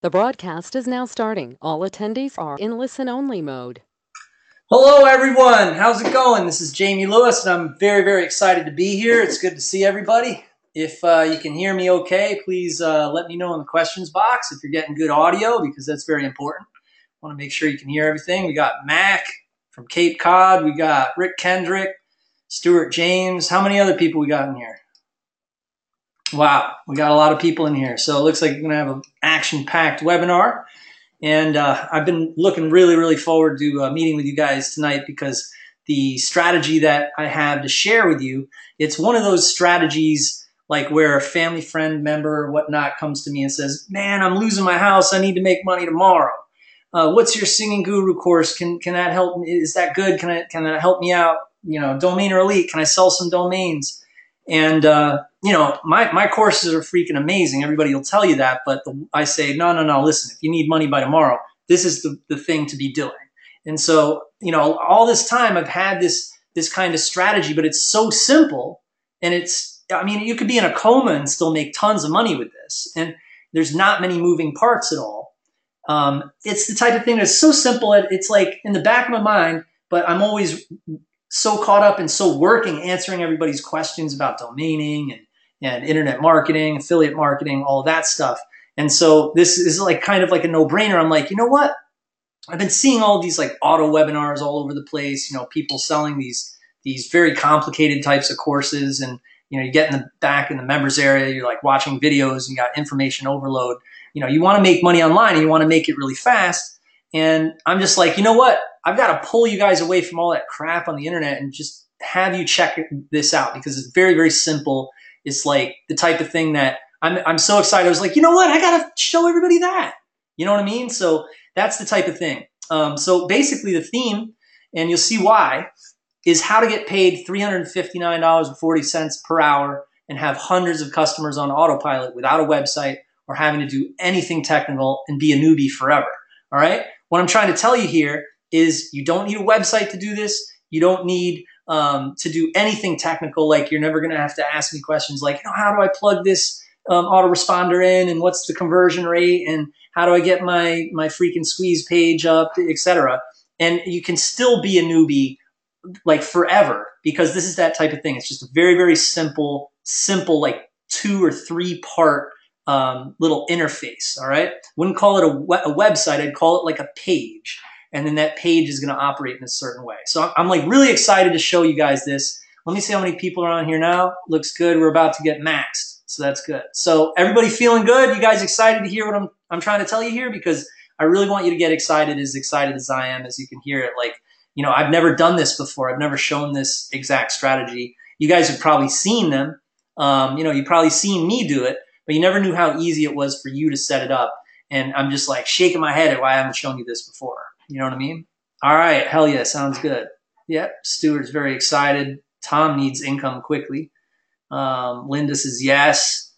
The broadcast is now starting. All attendees are in listen-only mode. Hello, everyone. How's it going? This is Jamie Lewis, and I'm very, very excited to be here. It's good to see everybody. If you can hear me okay, please let me know in the questions box if you're getting good audio, because that's very important. I want to make sure you can hear everything. We got Mac from Cape Cod. We got Rick Kendrick, Stuart James. How many other people we got in here? Wow, we got a lot of people in here. So it looks like we're going to have an action-packed webinar. And I've been looking really, really forward to meeting with you guys tonight, because the strategy that I have to share with you, it's one of those strategies like where a family friend member or whatnot comes to me and says, man, I'm losing my house. I need to make money tomorrow. What's your singing guru course? Can that help me? Is that good? Can that help me out? You know, Domain or Elite, can I sell some domains? And, you know, my courses are freaking amazing. Everybody will tell you that. But I say, no, listen, if you need money by tomorrow, this is the thing to be doing. And so, you know, all this time I've had this kind of strategy, but it's so simple. And I mean, you could be in a coma and still make tons of money with this. And there's not many moving parts at all. It's the type of thing that's so simple. It's like in the back of my mind, but I'm always so caught up and so working, answering everybody's questions about domaining and internet marketing, affiliate marketing, all that stuff. And so this is like kind of like a no-brainer. I'm like, you know what? I've been seeing all of these like auto webinars all over the place, you know, people selling these very complicated types of courses. And, you know, you get in the back in the members area, you're like watching videos and you got information overload. You know, you want to make money online and you want to make it really fast. And I'm just like, you know what? I've got to pull you guys away from all that crap on the internet and just have you check this out, because it's very, very simple. It's like the type of thing that I'm so excited. I was like, you know what? I got to show everybody that. You know what I mean? So that's the type of thing. So basically the theme, and you'll see why, is how to get paid $359.40 per hour and have hundreds of customers on autopilot without a website or having to do anything technical and be a newbie forever. All right? What I'm trying to tell you here is you don't need a website to do this. You don't need to do anything technical. Like, you're never going to have to ask me questions like, you know, how do I plug this autoresponder in, and what's the conversion rate, and how do I get my freaking squeeze page up, etc. And you can still be a newbie like forever, because this is that type of thing. It's just a very, very simple like 2 or 3 part little interface. All right. Wouldn't call it a website. I'd call it like a page. And then that page is going to operate in a certain way. So I'm like really excited to show you guys this. Let me see how many people are on here now. Looks good. We're about to get maxed. So that's good. So everybody feeling good? You guys excited to hear what I'm trying to tell you here? Because I really want you to get excited as I am, as you can hear it. Like, you know, I've never done this before. I've never shown this exact strategy. You guys have probably seen them. You know, you've probably seen me do it, but you never knew how easy it was for you to set it up. And I'm just like shaking my head at why I haven't shown you this before. You know what I mean? All right. Hell yeah. Sounds good. Yep. Stuart's very excited. Tom needs income quickly. Linda says yes.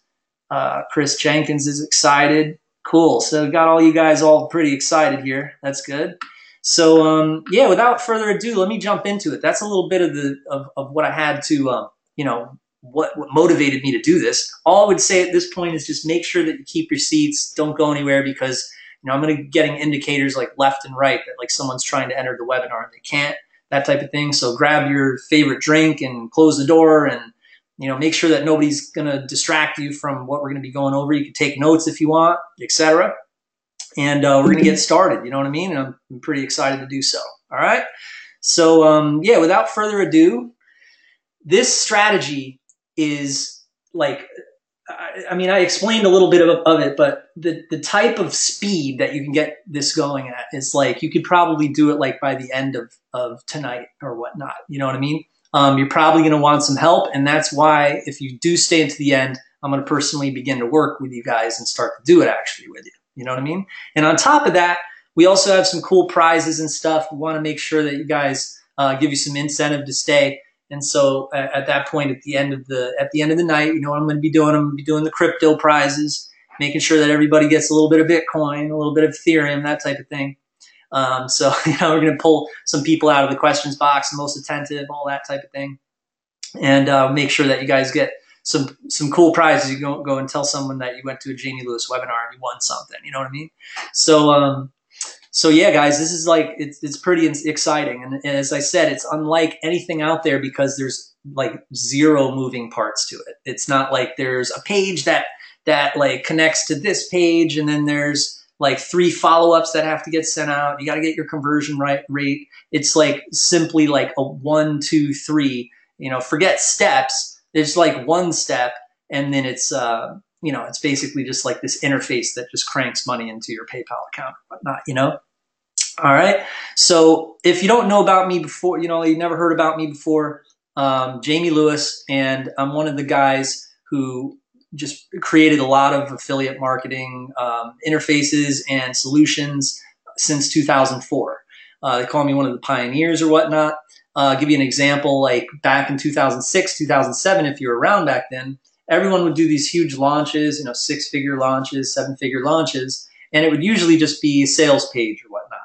Chris Jenkins is excited. Cool. So we got all you guys all pretty excited here. That's good. So, yeah, without further ado, let me jump into it. That's a little bit of what I had to, you know, what motivated me to do this. All I would say at this point is just make sure that you keep your seats. Don't go anywhere, because you know, I'm going to be getting indicators like left and right that like someone's trying to enter the webinar and they can't, that type of thing. So grab your favorite drink and close the door, and, you know, make sure that nobody's going to distract you from what we're going to be going over. You can take notes if you want, etc. And we're going to get started. You know what I mean? And I'm pretty excited to do so. All right. So, yeah, without further ado, this strategy is like, I mean, I explained a little bit of it, but the type of speed that you can get this going at is like, you could probably do it like by the end of tonight or whatnot. You know what I mean? You're probably going to want some help. And that's why if you do stay into the end, I'm going to personally begin to work with you guys and start to do it actually with you. You know what I mean? And on top of that, we also have some cool prizes and stuff. We want to make sure that you guys give you some incentive to stay. And so at that point, at the end of the night, you know what I'm going to be doing? I'm going to be doing the crypto prizes, making sure that everybody gets a little bit of Bitcoin, a little bit of Ethereum, that type of thing. So, you know, we're going to pull some people out of the questions box, the most attentive, all that type of thing, and make sure that you guys get some cool prizes. You go and tell someone that you went to a Jamie Lewis webinar and you won something. You know what I mean? So yeah, guys, this is like, it's pretty exciting. And as I said, it's unlike anything out there because there's like zero moving parts to it. It's not like there's a page that like connects to this page, and then there's like 3 follow-ups that have to get sent out. You got to get your conversion rate. It's like simply like a 1, 2, 3, forget steps. There's like one step, and then it's, it's basically just like this interface that just cranks money into your PayPal account or whatnot, All right. So if you don't know about me before, you never heard about me before, Jamie Lewis, and I'm one of the guys who just created a lot of affiliate marketing interfaces and solutions since 2004. They call me one of the pioneers or whatnot. I'll give you an example, like back in 2006, 2007, if you were around back then, everyone would do these huge launches, 6-figure launches, 7-figure launches, and it would usually just be a sales page or whatnot.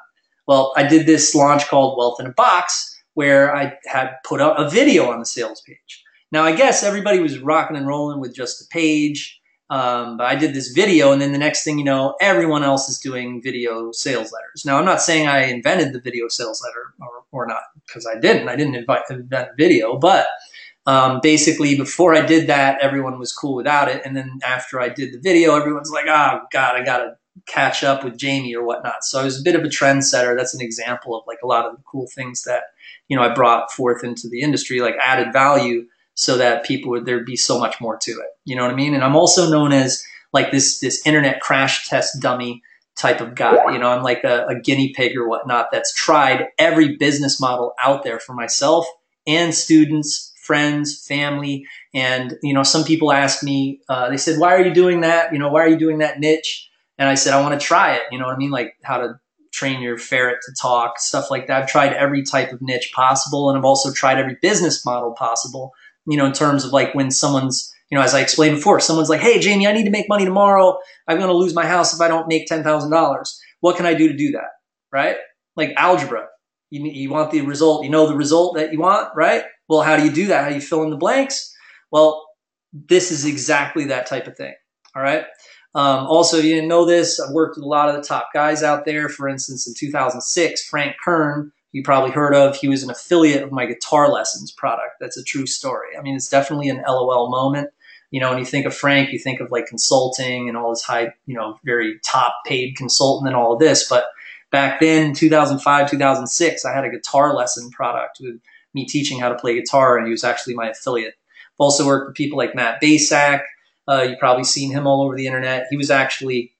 Well, I did this launch called Wealth in a Box where I had put out a video on the sales page. Now, I guess everybody was rocking and rolling with just a page, but I did this video, and then the next thing you know, everyone else is doing video sales letters. Now, I'm not saying I invented the video sales letter or not, because I didn't. I didn't invent video, but basically before I did that, everyone was cool without it, and then after I did the video, everyone's like, oh, God, I got to catch up with Jamie or whatnot. So I was a bit of a trendsetter. That's an example of like a lot of the cool things that, I brought forth into the industry, like added value, so that there'd be so much more to it. You know what I mean? And I'm also known as like this internet crash test dummy type of guy. I'm like a guinea pig or whatnot that's tried every business model out there for myself and students, friends, family. And, some people ask me, they said, why are you doing that? Why are you doing that niche? And I said, I want to try it. You know what I mean? Like how to train your ferret to talk, stuff like that. I've tried every type of niche possible. And I've also tried every business model possible, in terms of like when someone's, as I explained before, someone's like, hey, Jamie, I need to make money tomorrow. I'm going to lose my house if I don't make $10,000. What can I do to do that? Right? Like algebra. You want the result, the result that you want, right? Well, how do you do that? How do you fill in the blanks? Well, this is exactly that type of thing. All right. Also, if you didn't know this, I've worked with a lot of the top guys out there. For instance, in 2006, Frank Kern, you probably heard of, he was an affiliate of my guitar lessons product. That's a true story. I mean, it's definitely an LOL moment. When you think of Frank, you think of like consulting and all this high, very top paid consultant and all of this. But back then, 2005, 2006, I had a guitar lesson product with me teaching how to play guitar, and he was actually my affiliate. I've also worked with people like Matt Basak. You've probably seen him all over the internet. He was actually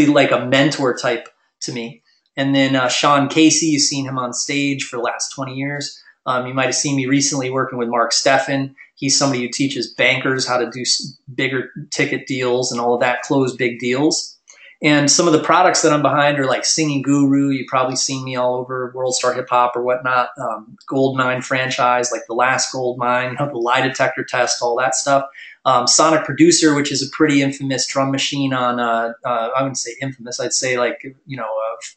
like a mentor type to me. And then Sean Casey, you've seen him on stage for the last 20 years. You might have seen me recently working with Mark Steffen. He's somebody who teaches bankers how to do bigger ticket deals and all of that, close big deals. And some of the products that I'm behind are like Singing Guru. You've probably seen me all over World Star Hip Hop or whatnot. Gold Mine franchise, like the last Gold Mine, the lie detector test, all that stuff. Sonic Producer, which is a pretty infamous drum machine on, I wouldn't say infamous, I'd say like,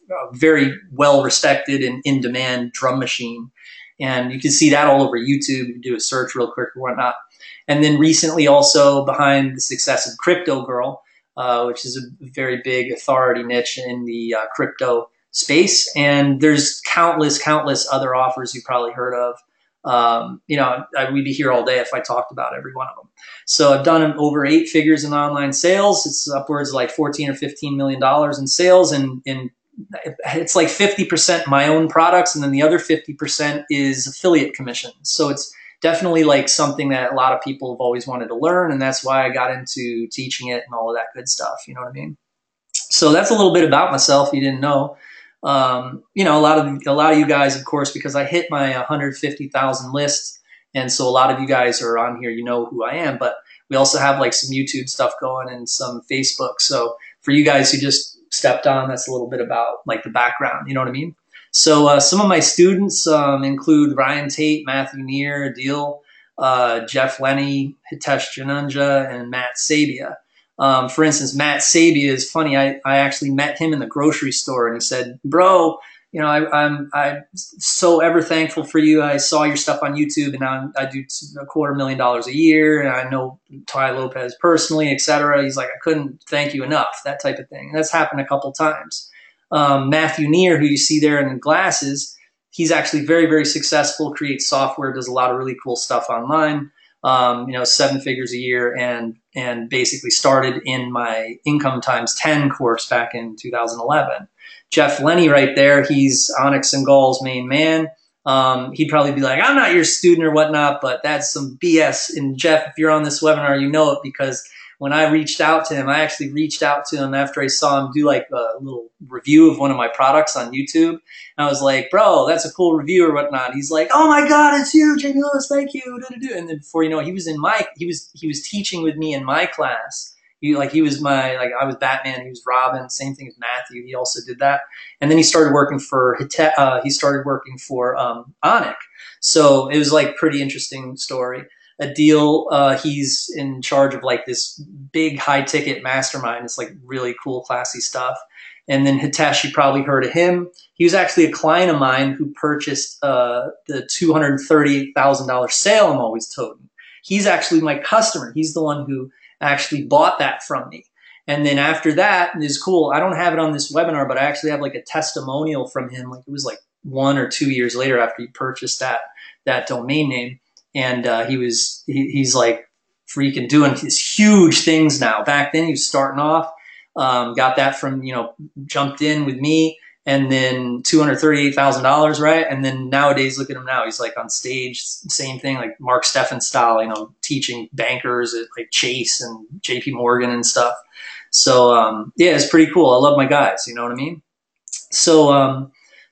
a very well-respected and in-demand drum machine. And you can see that all over YouTube. You can do a search real quick or whatnot. And then recently also behind the success of Crypto Girl, which is a very big authority niche in the crypto space. And there's countless other offers you've probably heard of. We'd be here all day if I talked about every one of them. So I've done over 8 figures in online sales. It's upwards of like $14 or $15 million in sales, and it's like 50% my own products, and then the other 50% is affiliate commissions. So it's definitely like something that a lot of people have always wanted to learn, and that's why I got into teaching it and all of that good stuff. You know what I mean? So that's a little bit about myself. If you didn't know. A lot of you guys, of course, because I hit my 150,000 list, and so a lot of you guys are on here, you know who I am, but we also have like some YouTube stuff going and some Facebook. So for you guys who just stepped on, that's a little bit about like the background, you know what I mean? So some of my students include Ryan Tate, Matthew Neer, Adil, Jeff Lenny, Hitesh Janunja, and Matt Sabia. For instance, Matt Sabia is funny. I actually met him in the grocery store, and he said, bro, I'm so ever thankful for you. I saw your stuff on YouTube, and now I do $250,000 a year, and I know Ty Lopez personally, etc. He's like, I couldn't thank you enough, that type of thing. And that's happened a couple times. Matthew Neer, who you see there in the glasses, he's actually very, very successful, creates software, does a lot of really cool stuff online. 7 figures a year, and basically started in my Income Times 10 course back in 2011. Jeff Lenny right there, he's Onyx and Gall's main man. He'd probably be like, I'm not your student or whatnot, but that's some BS. And Jeff, if you're on this webinar, you know it, because when I reached out to him, I actually reached out to him after I saw him do like a little review of one of my products on YouTube. And I was like, bro, that's a cool review or whatnot. He's like, oh my God, it's you, Jamie Lewis, thank you. And then before you know it, he was teaching with me in my class. I was Batman, he was Robin, same thing as Matthew. He also did that. And then he started working for Onyx. So it was like pretty interesting story. Adil, he's in charge of like this big high ticket mastermind. It's like really cool, classy stuff. And then Hitesh, you probably heard of him. He was actually a client of mine who purchased the $238,000 sale I'm always toting. He's actually my customer. He's the one who actually bought that from me. And then after that, it is cool. I don't have it on this webinar, but I actually have like a testimonial from him. Like it was like 1 or 2 years later after he purchased that domain name. And he's like freaking doing these huge things now. Back then he was starting off, got that from, jumped in with me, and then $238,000, right? And then nowadays, look at him now. He's like on stage, same thing, like Mark Steffen style, teaching bankers at like Chase and JP Morgan and stuff. So, yeah, it's pretty cool. I love my guys, you know what I mean?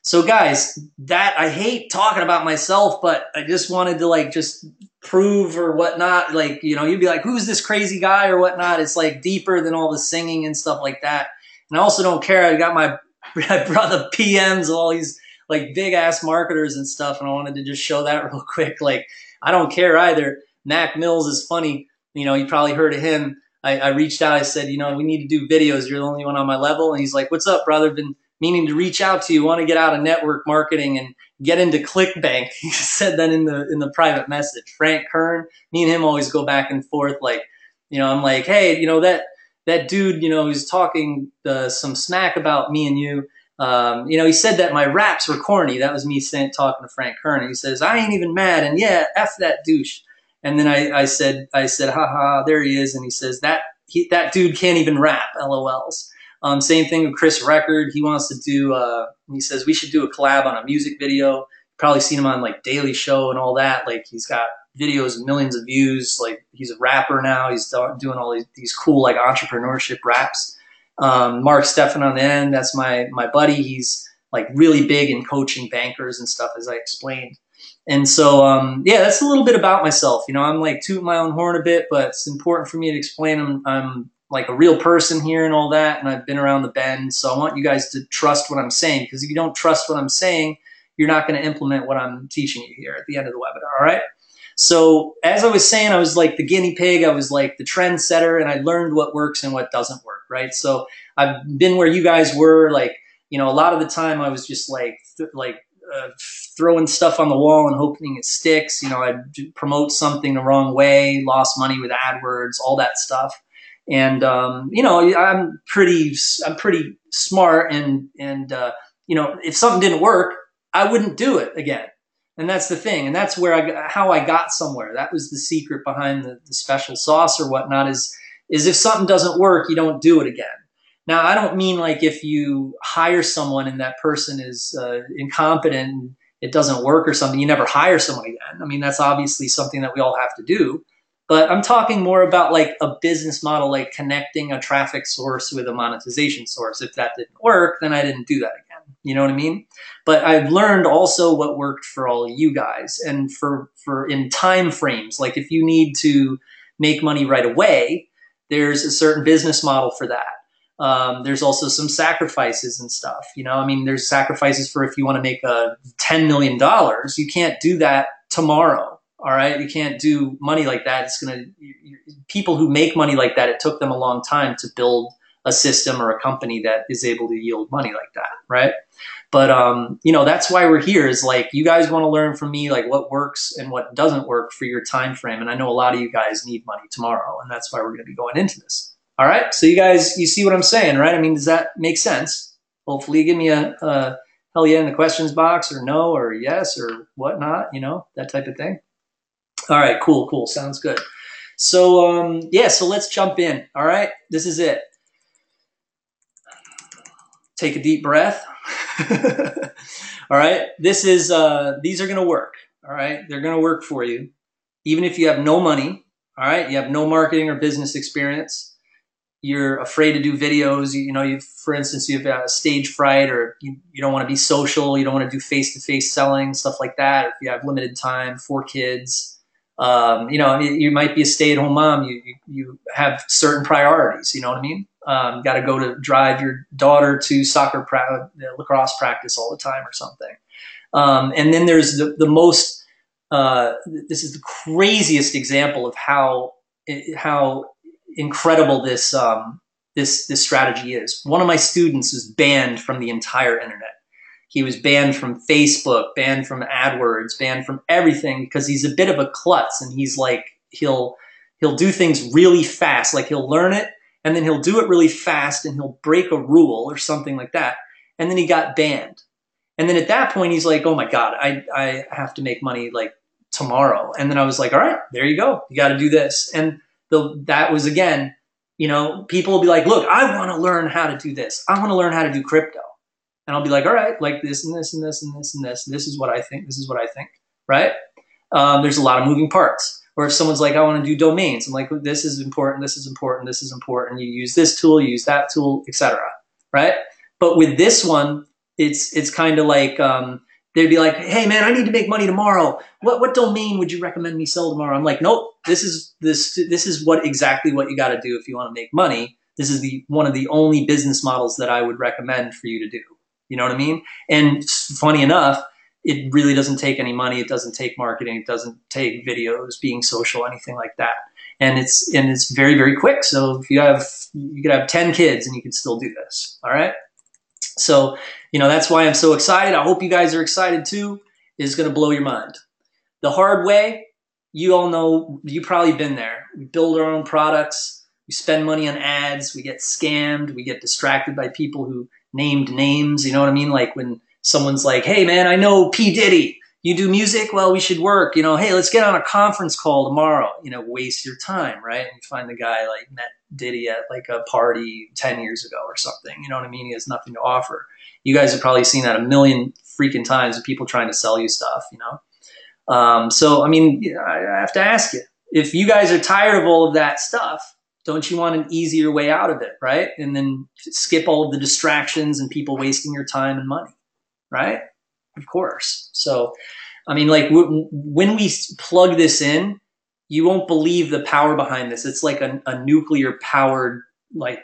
So guys, that I hate talking about myself, but I just wanted to like just prove or whatnot. Like, you'd be like, who's this crazy guy or whatnot? It's like deeper than all the singing and stuff like that. And I also don't care. I got I brought the PMs of all these like big ass marketers and stuff, and I wanted to just show that real quick. Like, I don't care either. Mac Mills is funny. You probably heard of him. I reached out. I said, we need to do videos. You're the only one on my level. And he's like, what's up, brother? Been meaning to reach out to you. Want to get out of network marketing and get into ClickBank. He said that in the private message. Frank Kern, me and him always go back and forth. Like, I'm like, hey, that dude, who's talking some smack about me and you. He said that my raps were corny. That was me talking to Frank Kern. He says, I ain't even mad. And yeah, F that douche. And then I said, haha, there he is. And he says that dude can't even rap, LOLs. Same thing with Chris Record. He wants to do, he says we should do a collab on a music video. You've probably seen him on like Daily Show and all that. Like he's got videos with millions of views. Like he's a rapper now. He's doing all these cool like entrepreneurship raps. Mark Steffen on the end. That's my buddy. He's like really big in coaching bankers and stuff, as I explained. And so, yeah, that's a little bit about myself. I'm like tooting my own horn a bit, but it's important for me to explain I'm like a real person here and all that, and I've been around the bend. So I want you guys to trust what I'm saying, because if you don't trust what I'm saying, you're not going to implement what I'm teaching you here at the end of the webinar, all right? So as I was saying, I was like the guinea pig. I was like the trendsetter, and I learned what works and what doesn't work, right? So I've been where you guys were. Like, a lot of the time I was just like throwing stuff on the wall and hoping it sticks. I'd promote something the wrong way, lost money with AdWords, all that stuff. And, I'm pretty smart, and if something didn't work, I wouldn't do it again. And that's the thing. And that's how I got somewhere. That was the secret behind the special sauce or whatnot is if something doesn't work, you don't do it again. Now, I don't mean like if you hire someone and that person is incompetent and it doesn't work or something, you never hire someone again. I mean, that's obviously something that we all have to do. But I'm talking more about like a business model, like connecting a traffic source with a monetization source. If that didn't work, then I didn't do that again. You know what I mean? But I've learned also what worked for all of you guys, and for in time frames. Like if you need to make money right away, there's a certain business model for that. There's also some sacrifices and stuff. There's sacrifices for if you want to make $10 million, you can't do that tomorrow. All right. You can't do money like that. People who make money like that, it took them a long time to build a system or a company that is able to yield money like that. Right. But you know, that's why we're here, is like you guys want to learn from me like what works and what doesn't work for your time frame. And I know a lot of you guys need money tomorrow, and that's why we're going to be going into this. All right, so you guys, you see what I'm saying, right? I mean, does that make sense? Hopefully give me a hell yeah in the questions box, or no, or yes, or whatnot, you know, that type of thing. All right, cool, sounds good. So yeah, so let's jump in. All right, this is it. Take a deep breath. All right, this is these are going to work. All right, they're going to work for you, even if you have no money. All right, you have no marketing or business experience. You're afraid to do videos. You know, for instance, you have stage fright, or you don't want to be social. You don't want to do face-to-face selling, stuff like that. If you have limited time, 4 kids, you know, you might be a stay-at-home mom. You have certain priorities. You know what I mean? You got to go to drive your daughter to lacrosse practice all the time or something. And then there's the most. This is the craziest example of how incredible this this strategy is. One of my students was banned from the entire internet. He was banned from Facebook, banned from AdWords, banned from everything, because he's a bit of a klutz, and he's like he'll do things really fast. Like he'll learn it, and then he'll do it really fast, and he'll break a rule or something like that, and then he got banned. And then at that point, he's like, "Oh my God, I have to make money like tomorrow." And then I was like, "All right, there you go. You got to do this." And that was, again, you know, people will be like, "Look, I want to learn how to do this. I want to learn how to do crypto." And I'll be like, "All right, like this and this and this and this and this. This is what I think. This is what I think." Right? There's a lot of moving parts. Or if someone's like, "I want to do domains," I'm like, "This is important. This is important. This is important. You use this tool, you use that tool, etc." Right? But with this one, it's kind of like they'd be like, "Hey man, I need to make money tomorrow. What domain would you recommend me sell tomorrow?" I'm like, "Nope. This is exactly what you got to do if you want to make money. This is one of the only business models that I would recommend for you to do." You know what I mean? And funny enough, it really doesn't take any money. It doesn't take marketing. It doesn't take videos, being social, anything like that. And it's very, very quick. So if you could have 10 kids and you could still do this. All right. So, you know, that's why I'm so excited. I hope you guys are excited too. It's going to blow your mind. The hard way, you all know, you've probably been there. We build our own products. We spend money on ads. We get scammed. We get distracted by people who named names. You know what I mean? Like when someone's like, "Hey man, I know P. Diddy. You do music? Well, we should work. You know, hey, let's get on a conference call tomorrow." You know, waste your time, right? And you find the guy like met Diddy at like a party 10 years ago or something. You know what I mean? He has nothing to offer. You guys have probably seen that a million freaking times with people trying to sell you stuff, you know? So, I mean, I have to ask you, if you guys are tired of all of that stuff, don't you want an easier way out of it, right? And then skip all of the distractions and people wasting your time and money, right? Of course. So, I mean, like when we plug this in, you won't believe the power behind this. It's like a nuclear powered like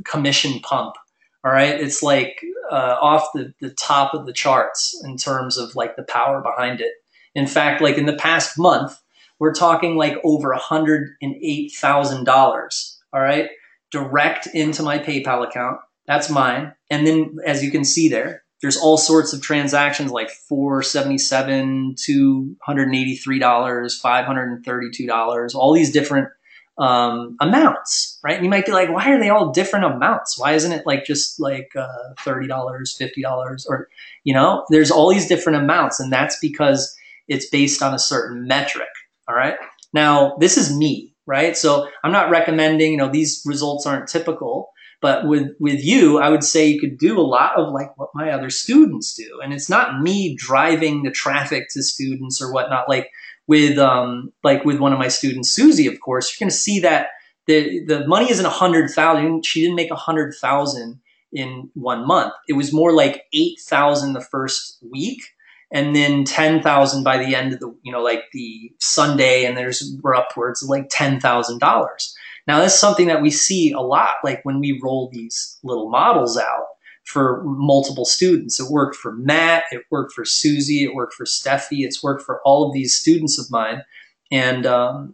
commission pump. All right. It's like off the top of the charts in terms of like the power behind it. In fact, like in the past month, we're talking like over $108,000. All right. Direct into my PayPal account. That's mine. And then as you can see there's all sorts of transactions like $477, $283, $532, all these different amounts, right? And you might be like, why are they all different amounts? Why isn't it like just like $30, $50, or, you know, there's all these different amounts, and that's because it's based on a certain metric. All right. Now, this is me, right? So I'm not recommending, you know, these results aren't typical. But with you, I would say you could do a lot of like what my other students do. And it's not me driving the traffic to students or whatnot. Like with one of my students, Susie, of course, you're going to see that the money isn't 100,000. She didn't make 100,000 in 1 month. It was more like 8,000 the first week, and then 10,000 by the end of the, you know, like the Sunday, and we're upwards of like $10,000. Now, that's something that we see a lot, like when we roll these little models out for multiple students. It worked for Matt, it worked for Susie, it worked for Steffi, it's worked for all of these students of mine. And,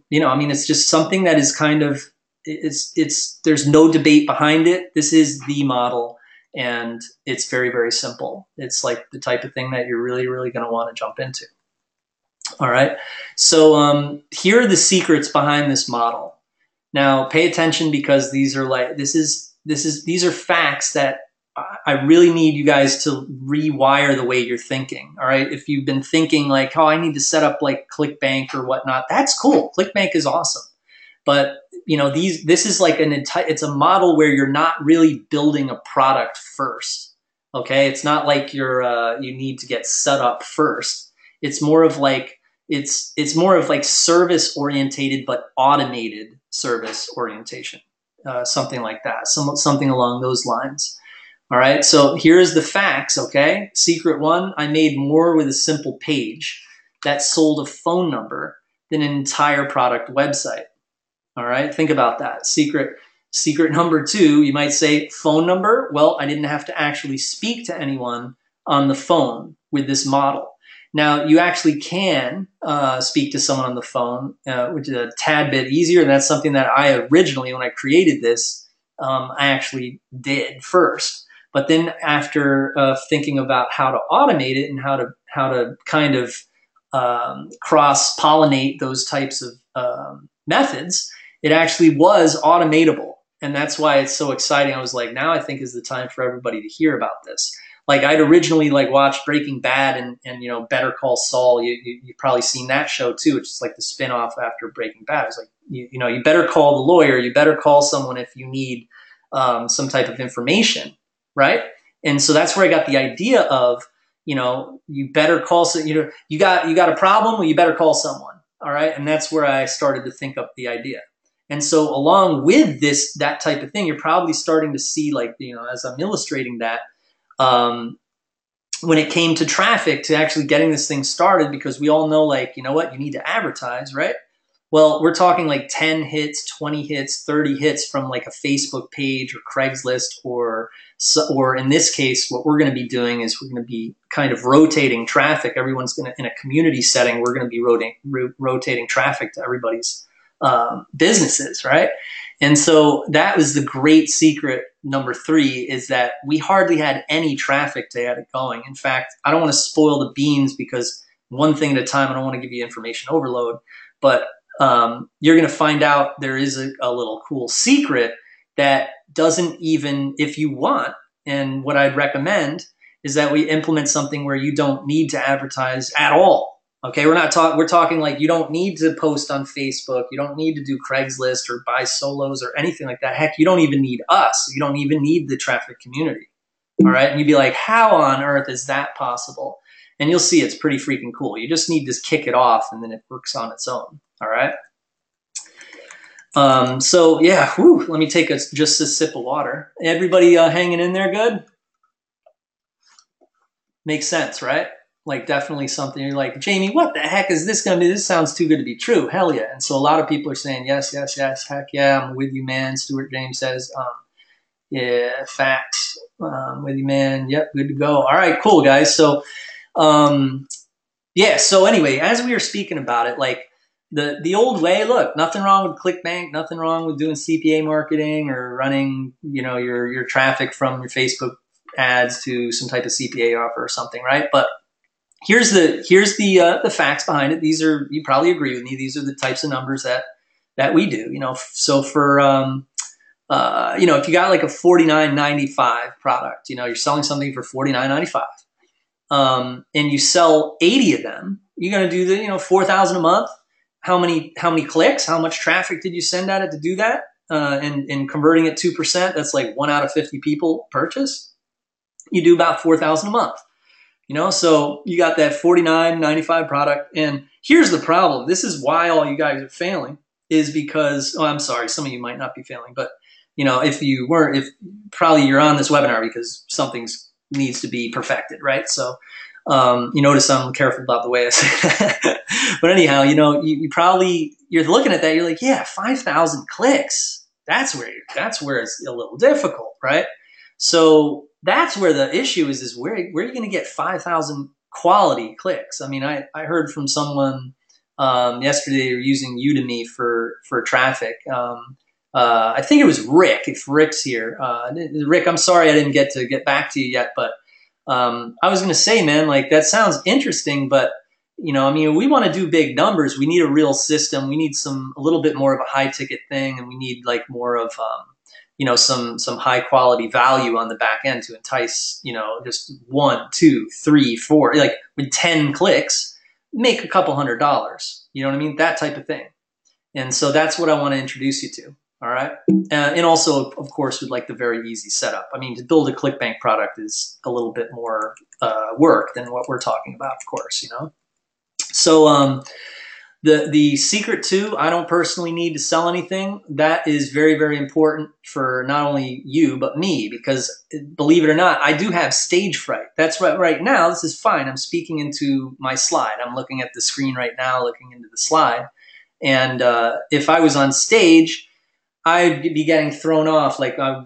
you know, I mean, it's just something that is kind of, there's no debate behind it. This is the model. And it's very, very simple. It's like the type of thing that you're really, really going to want to jump into. All right. So here are the secrets behind this model. Now pay attention, because these are like, these are facts that I really need you guys to rewire the way you're thinking. All right. If you've been thinking like, oh, I need to set up like ClickBank or whatnot, that's cool. ClickBank is awesome. But you know, this is like it's a model where you're not really building a product first. Okay. It's not like you need to get set up first. It's more of like, it's more of like service orientated, but automated service orientation, something like that, something along those lines. All right, so here's the facts, okay? Secret one, I made more with a simple page that sold a phone number than an entire product website. All right, think about that. Secret number two, you might say phone number. Well, I didn't have to actually speak to anyone on the phone with this model. Now, you actually can speak to someone on the phone, which is a tad bit easier. And that's something that I originally, when I created this, I actually did first. But then after thinking about how to automate it and how to kind of cross-pollinate those types of methods, it actually was automatable. And that's why it's so exciting. I was like, now I think is the time for everybody to hear about this. Like I'd originally like watched Breaking Bad and you know, Better Call Saul. You've probably seen that show too, which is like the spinoff after Breaking Bad. It's like, you know, you better call the lawyer. You better call someone if you need some type of information. Right. And so that's where I got the idea of, you know, you better call, you know, you got a problem, well, you better call someone. All right. And that's where I started to think up the idea. And so along with that type of thing, you're probably starting to see, like, you know, as I'm illustrating that, when it came to traffic, to actually getting this thing started, because we all know, like, you know what, you need to advertise, right? Well, we're talking like 10 hits, 20 hits, 30 hits from like a Facebook page or Craigslist, or in this case, what we're going to be doing is we're going to be kind of rotating traffic. Everyone's going to, in a community setting, we're going to be rotating traffic to everybody's businesses, right? And so that was the great secret number three, is that we hardly had any traffic to get it going. In fact, I don't want to spoil the beans, because one thing at a time, I don't want to give you information overload, but you're going to find out there is a little cool secret that doesn't even, if you want, and what I'd recommend is that we implement something where you don't need to advertise at all. Okay, we're talking like you don't need to post on Facebook, you don't need to do Craigslist or buy solos or anything like that. Heck, you don't even need us. You don't even need the traffic community. All right, and you'd be like, how on earth is that possible? And you'll see it's pretty freaking cool. You just need to kick it off, and then it works on its own. All right. So yeah, let me take just a sip of water. Everybody hanging in there good? Makes sense, right? Like definitely something you're like, Jamie, what the heck is this going to be? This sounds too good to be true. Hell yeah. And so a lot of people are saying, yes, yes, yes. Heck yeah. I'm with you, man. Stuart James says, yeah, facts. With you, man. Yep. Good to go. All right, cool, guys. So, yeah. So anyway, as we were speaking about it, like the old way, look, nothing wrong with ClickBank, nothing wrong with doing CPA marketing or running, you know, your traffic from your Facebook ads to some type of CPA offer or something, right? But here's the facts behind it. These are, you probably agree with me, these are the types of numbers that we do, you know. So for you know, if you got like a $49.95 product, you know, you're selling something for $49.95, and you sell 80 of them, you're going to do the, you know, 4,000 a month. How many clicks, how much traffic did you send at it to do that? And converting it 2%, that's like 1 out of 50 people purchase. You do about 4,000 a month. You know, so you got that $49.95 product. And here's the problem. This is why all you guys are failing, is because, oh, I'm sorry, some of you might not be failing, but you know, if you weren't, if probably you're on this webinar because something needs to be perfected, right? So you notice I'm careful about the way I say that. But anyhow, you know, you're looking at that, you're like, yeah, 5,000 clicks. That's where it's a little difficult, right? So that's where the issue is where are you going to get 5,000 quality clicks? I mean, I heard from someone yesterday, they were using Udemy for traffic. I think it was Rick. If Rick's here, Rick, I'm sorry I didn't get back to you yet, but I was going to say, man, like that sounds interesting, but I mean, we want to do big numbers. We need a real system. We need a little bit more of a high ticket thing, and we need like more of some high quality value on the back end to entice just 1, 2, 3, 4, like with 10 clicks, make a couple $100. You know what I mean? That type of thing. And so that's what I want to introduce you to. All right. And also, of course, with like the very easy setup. I mean, to build a ClickBank product is a little bit more work than what we're talking about, of course, So the secret too, I don't personally need to sell anything. That is very, very important for not only you, but me, because believe it or not, I do have stage fright. That's right now, this is fine. I'm speaking into my slide. I'm looking at the screen right now, looking into the slide. And if I was on stage, I'd be getting thrown off. Like my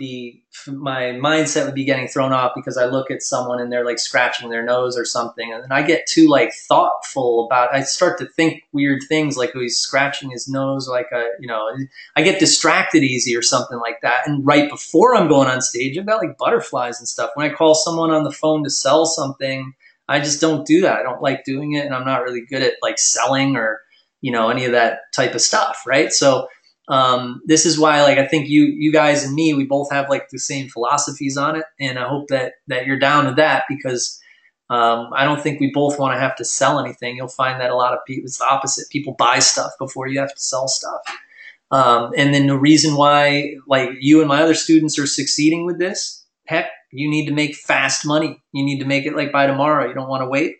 mindset would be getting thrown off because I look at someone and they're like scratching their nose or something. And then I get too like thoughtful about, I start to think weird things like, oh, he's scratching his nose. Like, I get distracted easy or something like that. And right before I'm going on stage, I've got like butterflies and stuff. When I call someone on the phone to sell something, I just don't do that. I don't like doing it. And I'm not really good at like selling or, any of that type of stuff. Right. So, this is why, like, I think you guys and me, we both have like the same philosophies on it. And I hope that you're down with that, because, I don't think we both want to have to sell anything. You'll find that a lot of people, it's the opposite. People buy stuff before you have to sell stuff. And then the reason why, like, you and my other students are succeeding with this, heck, you need to make fast money. You need to make it like by tomorrow. You don't want to wait,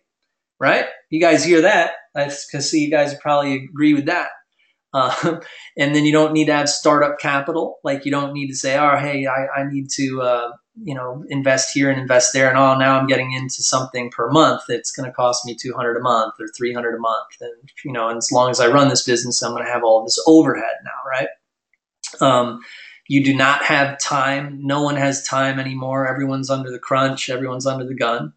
right? You guys hear that? I can see you guys probably agree with that. And then you don't need to have startup capital. Like, you don't need to say, oh, hey, I need to, invest here and invest there. And now I'm getting into something per month that's going to cost me $200 a month or $300 a month. And, and as long as I run this business, I'm going to have all this overhead now, right? You do not have time. No one has time anymore. Everyone's under the crunch. Everyone's under the gun.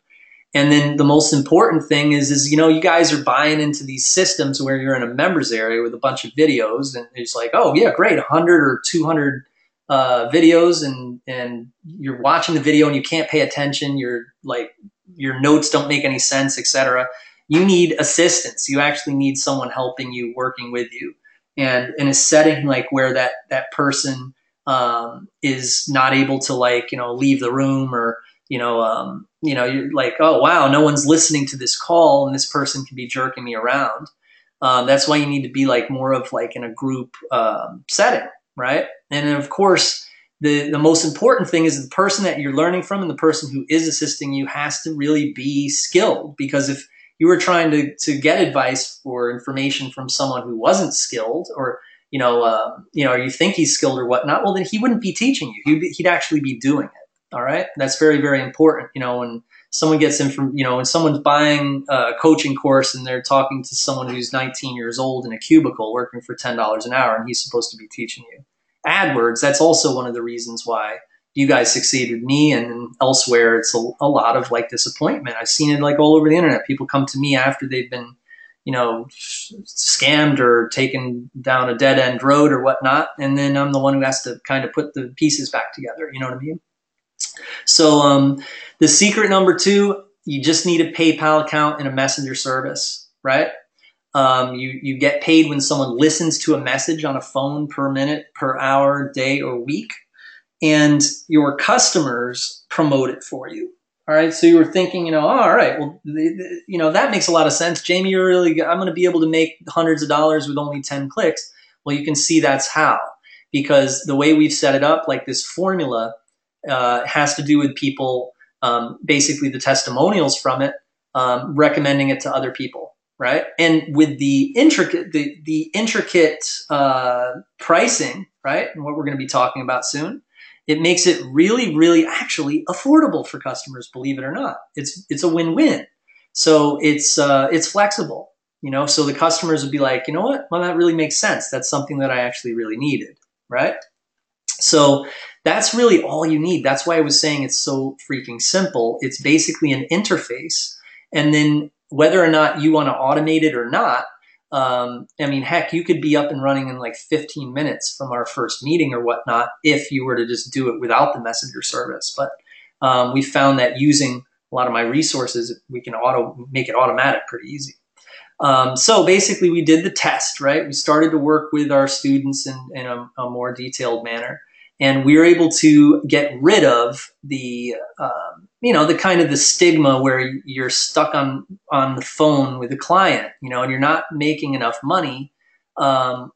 And then the most important thing is you guys are buying into these systems where you're in a members area with a bunch of videos, and it's like, oh yeah, great, 100 or 200 videos, and you're watching the video and you can't pay attention. Your notes don't make any sense, etc. You need assistance. You actually need someone helping you, working with you, and in a setting like where that person is not able to leave the room, or you're like, oh, wow, no one's listening to this call and this person can be jerking me around. That's why you need to be like more of like in a group setting, right? And then of course, the most important thing is the person that you're learning from and the person who is assisting you has to really be skilled. Because if you were trying to get advice or information from someone who wasn't skilled, or you think he's skilled or whatnot, well, then he wouldn't be teaching you. He'd actually be doing it. All right. That's very, very important. When someone gets when someone's buying a coaching course and they're talking to someone who's 19 years old in a cubicle working for $10 an hour, and he's supposed to be teaching you AdWords. That's also one of the reasons why you guys succeed with me, and elsewhere it's a lot of like disappointment. I've seen it like all over the internet. People come to me after they've been, scammed or taken down a dead end road or whatnot. And then I'm the one who has to kind of put the pieces back together. You know what I mean? So the secret number 2, you just need a PayPal account and a messenger service, right? You get paid when someone listens to a message on a phone per minute, per hour, day, or week, and your customers promote it for you. All right. So you were thinking, all right, well, that makes a lot of sense. Jamie, you're really good. I'm going to be able to make hundreds of dollars with only 10 clicks. Well, you can see that's how, because the way we've set it up, like this formula, has to do with people, basically the testimonials from it, recommending it to other people, right? And with the intricate pricing, right, and what we're going to be talking about soon, it makes it really, really actually affordable for customers. Believe it or not, it's a win-win. So it's flexible, So the customers would be like, you know what? Well, that really makes sense. That's something that I actually really needed, right? So that's really all you need. That's why I was saying it's so freaking simple. It's basically an interface. And then whether or not you want to automate it or not, I mean, heck, you could be up and running in like 15 minutes from our first meeting or whatnot if you were to just do it without the messenger service. But we found that using a lot of my resources, we can make it automatic pretty easy. So basically we did the test, right? We started to work with our students in a more detailed manner. And we were able to get rid of the, the kind of the stigma where you're stuck on the phone with a client, and you're not making enough money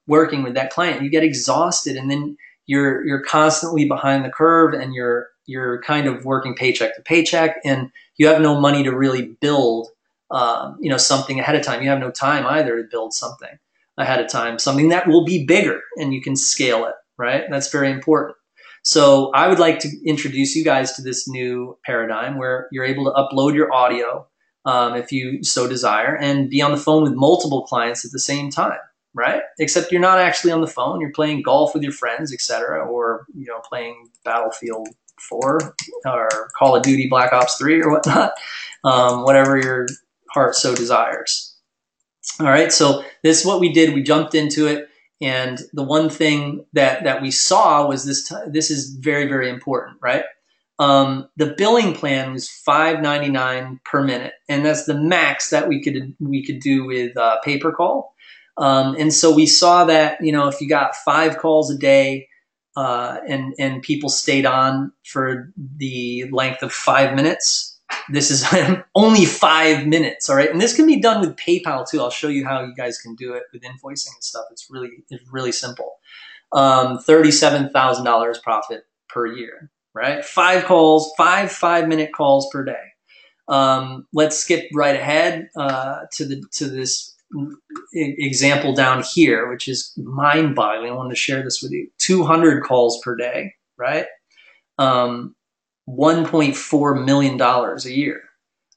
working with that client. You get exhausted, and then you're constantly behind the curve, and you're kind of working paycheck to paycheck, and you have no money to really build something ahead of time. You have no time either to build something ahead of time, something that will be bigger and you can scale it, right? That's very important. So I would like to introduce you guys to this new paradigm where you're able to upload your audio if you so desire and be on the phone with multiple clients at the same time, right? Except you're not actually on the phone. You're playing golf with your friends, etc., or playing Battlefield 4 or Call of Duty Black Ops 3 or whatnot, whatever your heart so desires. All right, so this is what we did. We jumped into it, and the one thing that we saw was this is very, very important, right? The billing plan was $5.99 per minute, and that's the max that we could do with pay-per-call. And so we saw that if you got 5 calls a day and people stayed on for the length of 5 minutes. This is only 5 minutes, all right? And this can be done with PayPal too. I'll show you how you guys can do it with invoicing and stuff. It's really simple. $37,000 profit per year, right? 5 calls, 5-minute calls per day. Let's skip right ahead to this example down here, which is mind-boggling. I wanted to share this with you. 200 calls per day, right? $1.4 million a year.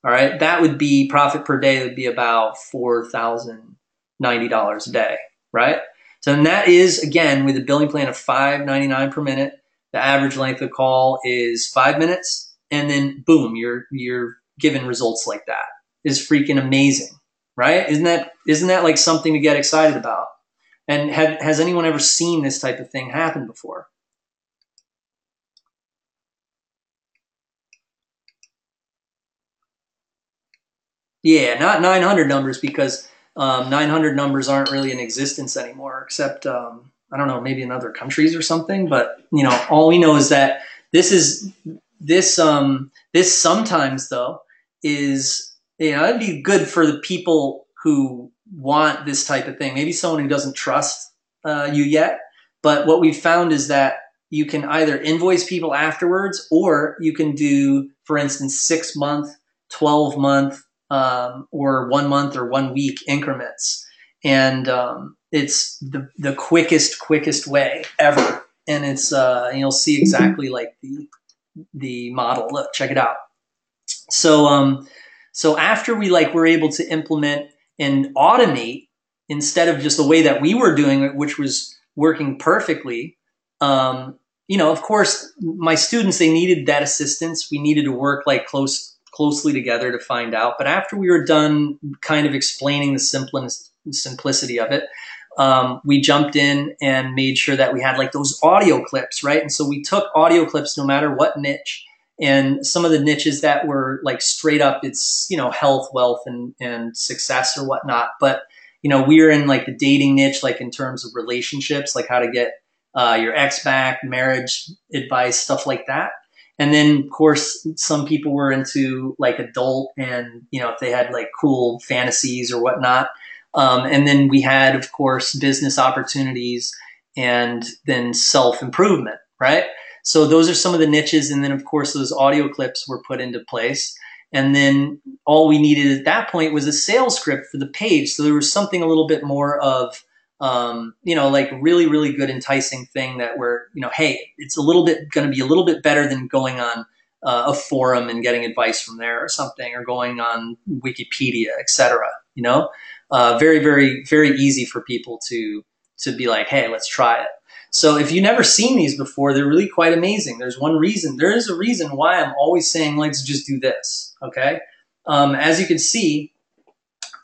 All right. That would be profit per day. That would be about $4,090 a day. Right. So then that is, again, with a billing plan of $5.99 per minute. The average length of call is 5 minutes. And then boom, you're given results like that. It's freaking amazing. Right. Isn't that like something to get excited about? And has anyone ever seen this type of thing happen before? Yeah, not 900 numbers, because 900 numbers aren't really in existence anymore, except, I don't know, maybe in other countries or something. But, all we know is that this sometimes, though, is, it'd be good for the people who want this type of thing. Maybe someone who doesn't trust you yet. But what we've found is that you can either invoice people afterwards, or you can do, for instance, 6-month, 12-month, or 1 month or 1 week increments. And it's the quickest way ever. And it's you'll see exactly like the model. Look, check it out. So after we were able to implement and automate, instead of just the way that we were doing it, which was working perfectly, of course, my students, they needed that assistance. We needed to work closely together to find out. But after we were done kind of explaining the simplicity of it, we jumped in and made sure that we had those audio clips, right? And so we took audio clips no matter what niche, and some of the niches that were straight up, it's, health, wealth, and success or whatnot. But, we were in the dating niche, in terms of relationships, how to get your ex back, marriage advice, stuff like that. And then, of course, some people were into adult and, if they had cool fantasies or whatnot. And then we had, of course, business opportunities and then self-improvement, right? So those are some of the niches. And then, of course, those audio clips were put into place. And then all we needed at that point was a sales script for the page. So there was something a little bit more of, really, really good, enticing thing that hey, it's going to be a little bit better than going on a forum and getting advice from there or something, or going on Wikipedia, etc. Very, very, very easy for people to be like, hey, let's try it. So if you've never seen these before, they're really quite amazing. There is a reason why I'm always saying, let's just do this. Okay. As you can see,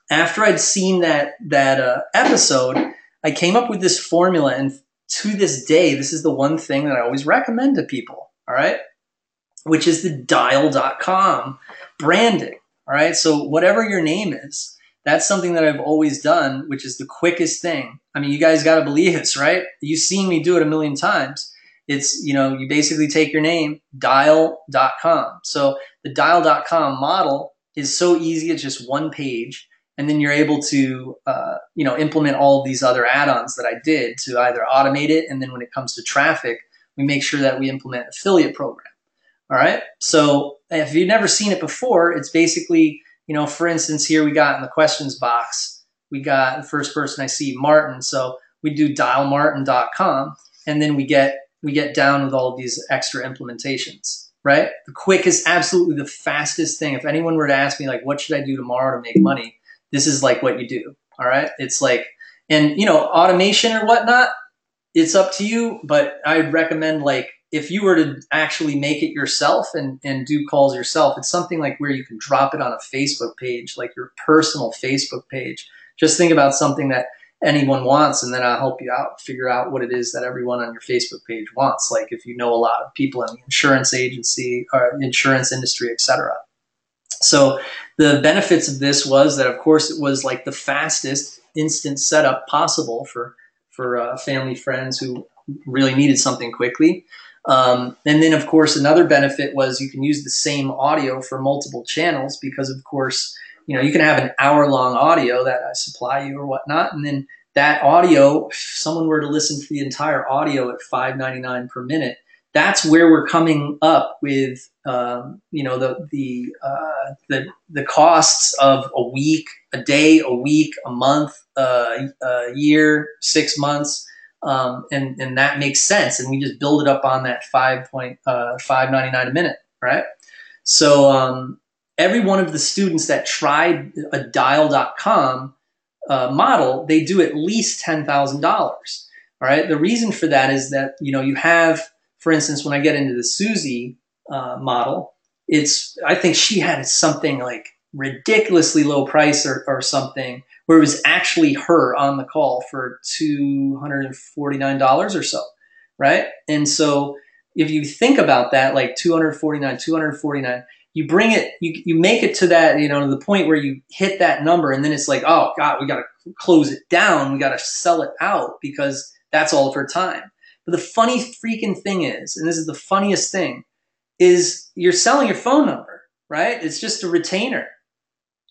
after I'd seen that episode, I came up with this formula, and to this day, this is the one thing that I always recommend to people, all right, which is the dial.com branding, all right? So whatever your name is, that's something that I've always done, which is the quickest thing. I mean, you guys got to believe this, right? You've seen me do it a million times. It's, you basically take your name, dial.com. So the dial.com model is so easy. It's just one page. And then you're able to, implement all of these other add-ons that I did to either automate it. And then when it comes to traffic, we make sure that we implement affiliate program. All right. So if you've never seen it before, it's basically, for instance, here we got in the questions box, we got the first person I see, Martin. So we do dialmartin.com, and then we get down with all of these extra implementations, right? The quickest, absolutely the fastest thing. If anyone were to ask me, like, what should I do tomorrow to make money? This is like what you do. All right. It's like, and automation or whatnot, it's up to you, but I'd recommend, like, if you were to actually make it yourself and do calls yourself, it's something like where you can drop it on a Facebook page, like your personal Facebook page. Just think about something that anyone wants, and then I'll help you out, figure out what it is that everyone on your Facebook page wants. Like if you know a lot of people in the insurance agency or insurance industry, etc. So the benefits of this was that, of course, it was like the fastest instant setup possible for family, friends who really needed something quickly. And then, of course, another benefit was you can use the same audio for multiple channels because, of course, you can have an hour-long audio that I supply you or whatnot, and then that audio, if someone were to listen to the entire audio at $5.99 per minute, that's where we're coming up with, the costs of a week, a day, a week, a month, a year, 6 months. And that makes sense. And we just build it up on that $5.99 a minute, right? So every one of the students that tried a dial.com model, they do at least $10,000. All right. The reason for that is that, you have, for instance, when I get into the Susie model, I think she had something like ridiculously low price or something, where it was actually her on the call for $249 or so, right? And so if you think about that, like $249, you bring it, you make it to that, to the point where you hit that number, and then it's like, oh God, we got to close it down. We got to sell it out because that's all of her time. But the funny freaking thing is, and this is the funniest thing, is you're selling your phone number, right? It's just a retainer.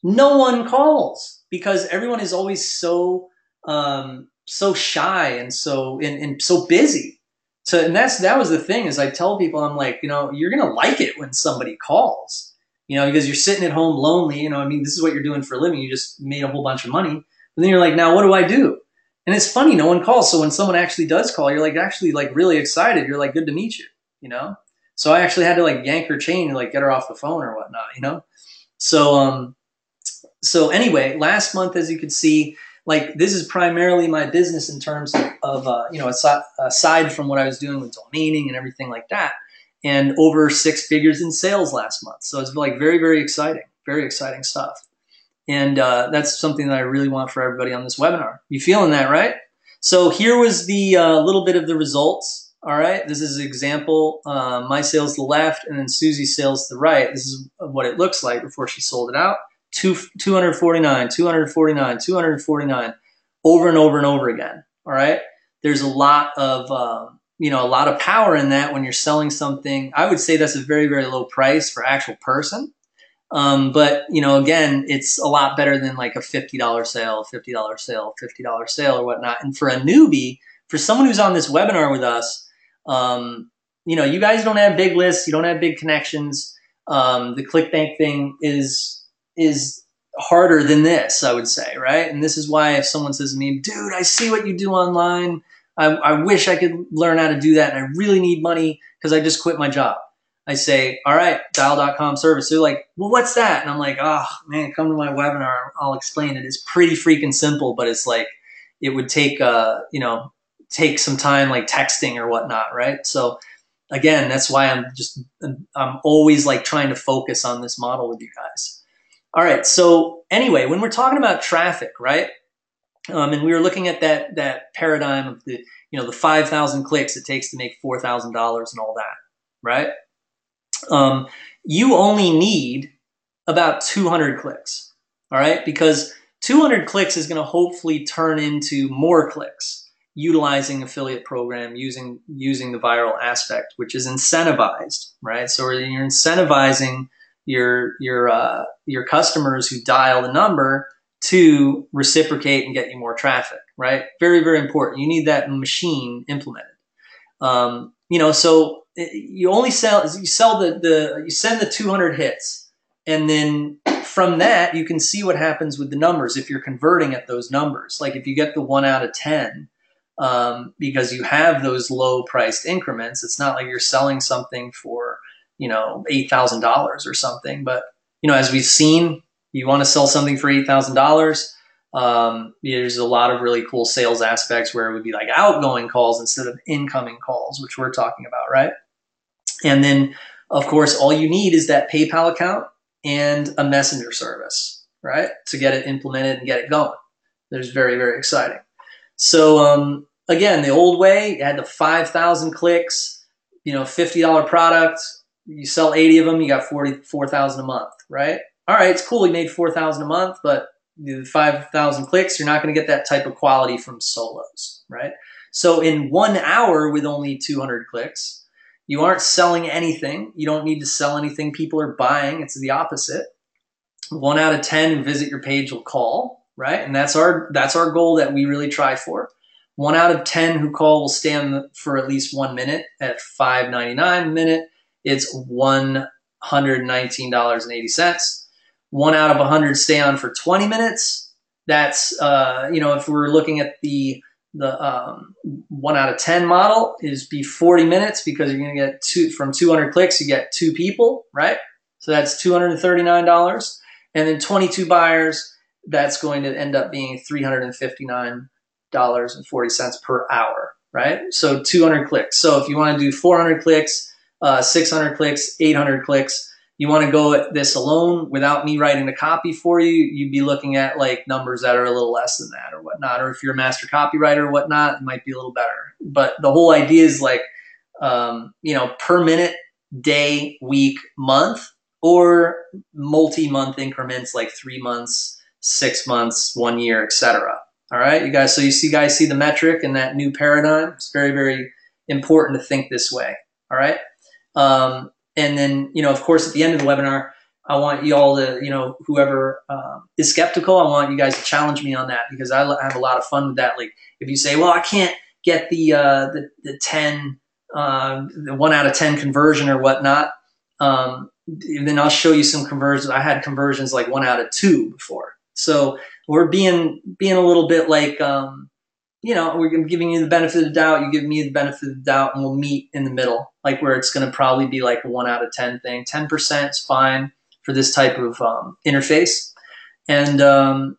No one calls because everyone is always so shy and so busy. So, and that was the thing, is I tell people, I'm like, you're gonna like it when somebody calls, because you're sitting at home lonely. This is what you're doing for a living. You just made a whole bunch of money, but then you're like, now what do I do? And it's funny, no one calls. So when someone actually does call, you're like actually like really excited. You're like, good to meet you, So I actually had to like yank her chain and like get her off the phone or whatnot, So anyway, last month, as you can see, like this is primarily my business in terms of aside from what I was doing with domaining and everything like that, and over 6 figures in sales last month. So it's like very, very exciting stuff. And that's something that I really want for everybody on this webinar. You feeling that, right? So here was the little bit of the results. All right, this is an example. My sales to the left, and then Susie's sales to the right. This is what it looks like before she sold it out. 249, 249, 249, over and over and over again. All right. There's a lot of, a lot of power in that when you're selling something. I would say that's a very, very low price for actual person. But again, it's a lot better than like a $50 sale, $50 sale, $50 sale or whatnot. And for a newbie, for someone who's on this webinar with us, you guys don't have big lists. You don't have big connections. The ClickBank thing is harder than this, I would say, right? And this is why if someone says to me, dude, I see what you do online. I wish I could learn how to do that, and I really need money because I just quit my job. I say, all right, dial.com service. They're like, well, what's that? And I'm like, oh, man, come to my webinar. I'll explain it. It's pretty freaking simple, but it's like it would take, take some time like texting or whatnot, right? So again, that's why I'm always like trying to focus on this model with you guys. All right. So anyway, when we're talking about traffic, right? And we were looking at that paradigm of the 5,000 clicks it takes to make $4,000 and all that, right? You only need about 200 clicks, all right? Because 200 clicks is going to hopefully turn into more clicks utilizing affiliate program, using the viral aspect, which is incentivized, right? So you're incentivizing your customers who dial the number to reciprocate and get you more traffic, right? Very, very important. You need that machine implemented. So you only send the 200 hits, and then from that you can see what happens with the numbers if you're converting at those numbers. Like if you get the 1 out of 10, because you have those low priced increments, it's not like you're selling something for $8,000 or something. But as we've seen, you want to sell something for $8,000. There's a lot of really cool sales aspects where it would be like outgoing calls instead of incoming calls, which we're talking about, right? And then, of course, all you need is that PayPal account and a messenger service, right, to get it implemented and get it going. That's very, very exciting. So again, the old way, you had the 5,000 clicks, $50 product. You sell 80 of them, you got 44,000 a month, right? All right, it's cool. You made 4,000 a month, but the 5,000 clicks, you're not going to get that type of quality from solos, right? So in 1 hour with only 200 clicks, you aren't selling anything. You don't need to sell anything people are buying. It's the opposite. 1 out of 10 who visit your page will call, right? And that's our goal that we really try for. 1 out of 10 who call will stay on for at least 1 minute at $5.99 a minute. It's $119.80. 1 out of 100 stay on for 20 minutes. That's, if we're looking at the 1 out of 10 model, is be 40 minutes because you're going to get from 200 clicks, you get 2 people, right? So that's $239. And then 22 buyers, that's going to end up being $359.40 per hour, right? So 200 clicks. So if you want to do 400 clicks, 600 clicks, 800 clicks, you want to go at this alone without me writing the copy for you, you'd be looking at like numbers that are a little less than that or whatnot. Or if you're a master copywriter or whatnot, it might be a little better. But the whole idea is like, per minute, day, week, month, or multi-month increments like 3 months, 6 months, 1 year, etc. All right, you guys. So you see the metric and that new paradigm. It's very, very important to think this way. All right. And then, of course, at the end of the webinar, I want you all to, whoever is skeptical, I want you guys to challenge me on that because I have a lot of fun with that. Like if you say, well, I can't get the 10, the 1 out of 10 conversion or whatnot, then I'll show you some conversions. I had conversions like 1 out of 2 before. So we're being a little bit like, we're giving you the benefit of the doubt. You give me the benefit of the doubt, and we'll meet in the middle, like where it's going to probably be like a 1 out of 10 thing. 10% is fine for this type of interface. And I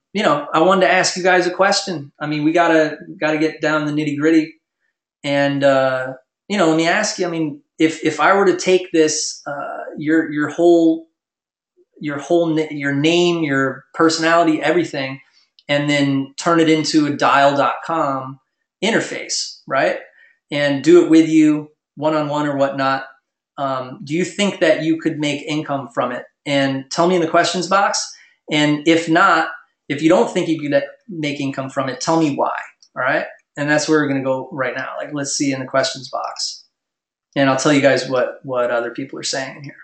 wanted to ask you guys a question. I mean, we gotta get down the nitty gritty. And let me ask you. I mean, if I were to take this, your name, your personality, everything, and then turn it into a dial.com interface, right? And do it with you one-on-one or whatnot. Do you think that you could make income from it? And tell me in the questions box. And if not, if you don't think you could make income from it, tell me why, all right? And that's where we're going to go right now. Like, let's see in the questions box. And I'll tell you guys what other people are saying in here.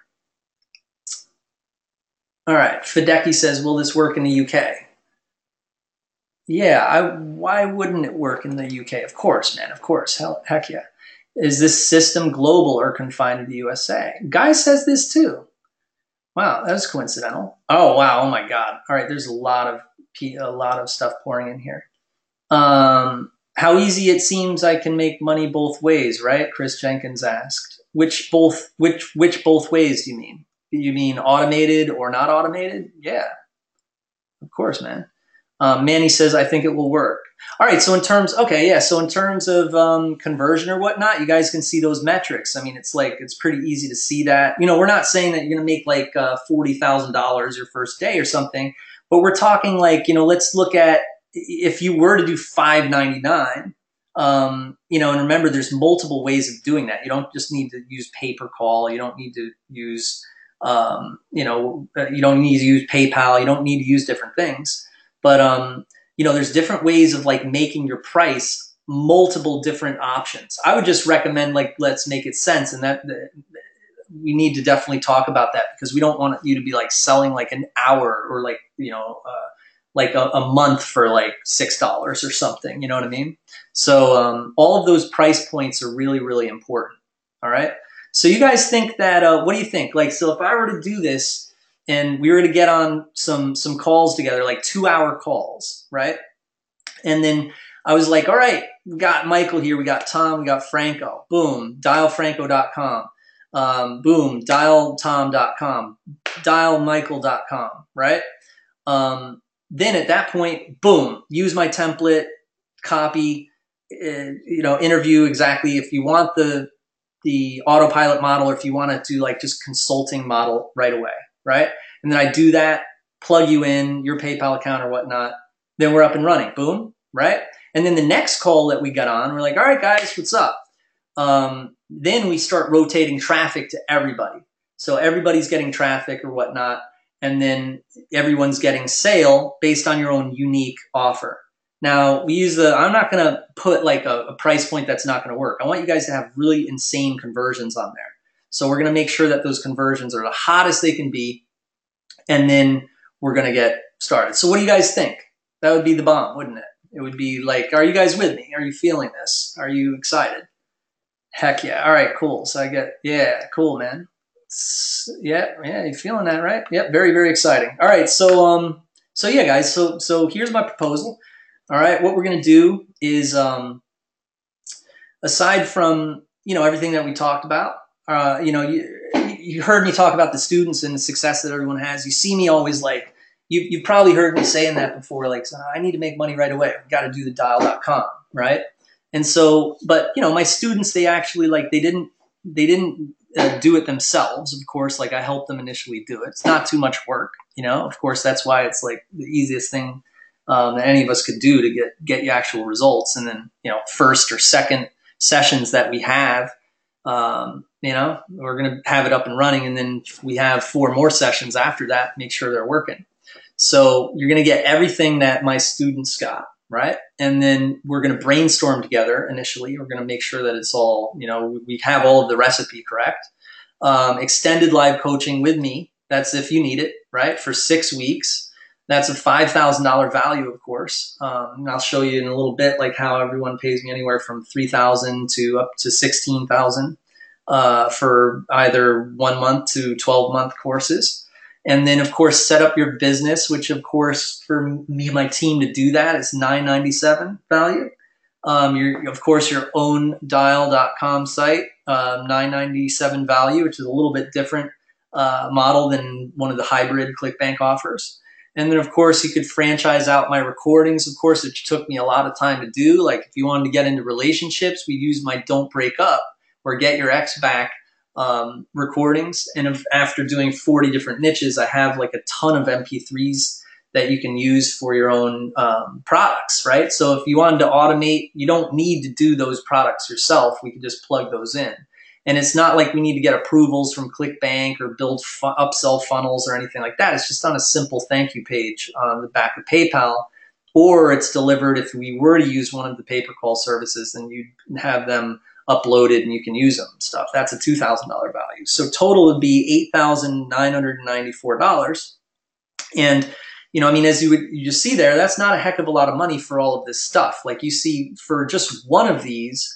All right, Fideki says, will this work in the UK? Yeah, why wouldn't it work in the UK? Of course, man, of course. Heck yeah. Is this system global or confined to the USA? Guy says this too. Wow, that was coincidental. Oh, wow, oh my God. All right, there's a lot of stuff pouring in here. How easy it seems I can make money both ways, right? Chris Jenkins asked. Which both ways do you mean? Do you mean automated or not automated? Yeah, of course, man. Manny says, I think it will work. All right, so in terms, okay, yeah, so in terms of conversion or whatnot, you guys can see those metrics. I mean, it's pretty easy to see that. You know, we're not saying that you're going to make like $40,000 your first day or something, but we're talking like, you know, let's look at if you were to do $5.99, you know, and remember there's multiple ways of doing that. You don't just need to use pay-per-call. You don't need to use, you know, you don't need to use PayPal. You don't need to use different things. But, you know, there's different ways of like making your price multiple different options. I would just recommend like, let's make it sense. And that we need to definitely talk about that because we don't want you to be like selling like an hour or like, you know, like a month for like $6 or something. You know what I mean? So all of those price points are really, really important. All right. So you guys think that, what do you think? Like, so if I were to do this, and we were to get on some calls together, like 2-hour calls, right? And then I was like, all right, we got Michael here, we got Tom, we got Franco. Boom, dialfranco.com. Boom, dialtom.com, dialmichael.com, right? Then at that point, boom, use my template, copy, you know, interview exactly if you want the autopilot model or if you want to do like just consulting model right away. Right? And then I do that, plug you in your PayPal account or whatnot. Then we're up and running. Boom. Right? And then the next call that we got on, we're like, all right, guys, what's up? Then we start rotating traffic to everybody. So everybody's getting traffic or whatnot. And then everyone's getting sale based on your own unique offer. Now we use I'm not going to put like a price point that's not going to work. I want you guys to have really insane conversions on there. So we're going to make sure that those conversions are the hottest they can be. And then we're going to get started. So what do you guys think? That would be the bomb, wouldn't it? It would be like, are you guys with me? Are you feeling this? Are you excited? Heck yeah. All right, cool. So yeah, cool, man. Yeah, you're feeling that, right? Yep, very, very exciting. All right, so yeah, guys, so here's my proposal. All right, what we're going to do is, aside from, you know, everything that we talked about, you know, you heard me talk about the students and the success that everyone has. You see me always like, you've probably heard me saying that before, like, so I need to make money right away. I've got to do the dial.com, right? And so, but, you know, my students, they actually like, they didn't do it themselves. Of course, like I helped them initially do it. It's not too much work, you know, of course, that's why it's like the easiest thing that any of us could do to get you actual results. And then, you know, first or second sessions that we have, you know, we're going to have it up and running. And then we have 4 more sessions after that, make sure they're working. So you're going to get everything that my students got, right? And then we're going to brainstorm together initially. We're going to make sure that it's all, you know, we have all of the recipe correct. Extended live coaching with me. That's if you need it, right? For 6 weeks. That's a $5,000 value, of course. And I'll show you in a little bit, like how everyone pays me anywhere from $3,000 to up to $16,000 for either 1 month to 12-month courses. And then, of course, set up your business, which, of course, for me and my team to do that is $997 value. Of course, your own dial.com site, $997 value, which is a little bit different model than one of the hybrid ClickBank offers. And then, of course, you could franchise out my recordings, of course, which took me a lot of time to do. Like if you wanted to get into relationships, we use my Don't Break Up or Get Your Ex Back recordings. And after doing 40 different niches, I have like a ton of MP3s that you can use for your own products, right? So if you wanted to automate, you don't need to do those products yourself. We can just plug those in. And it's not like we need to get approvals from ClickBank or build upsell funnels or anything like that. It's just on a simple thank you page on the back of PayPal, or it's delivered if we were to use one of the pay-per-call services, then you'd have them uploaded and you can use them and stuff. That's a $2,000 value. So total would be $8,994. And, you know, I mean, as you just see there, that's not a heck of a lot of money for all of this stuff. Like you see for just one of these,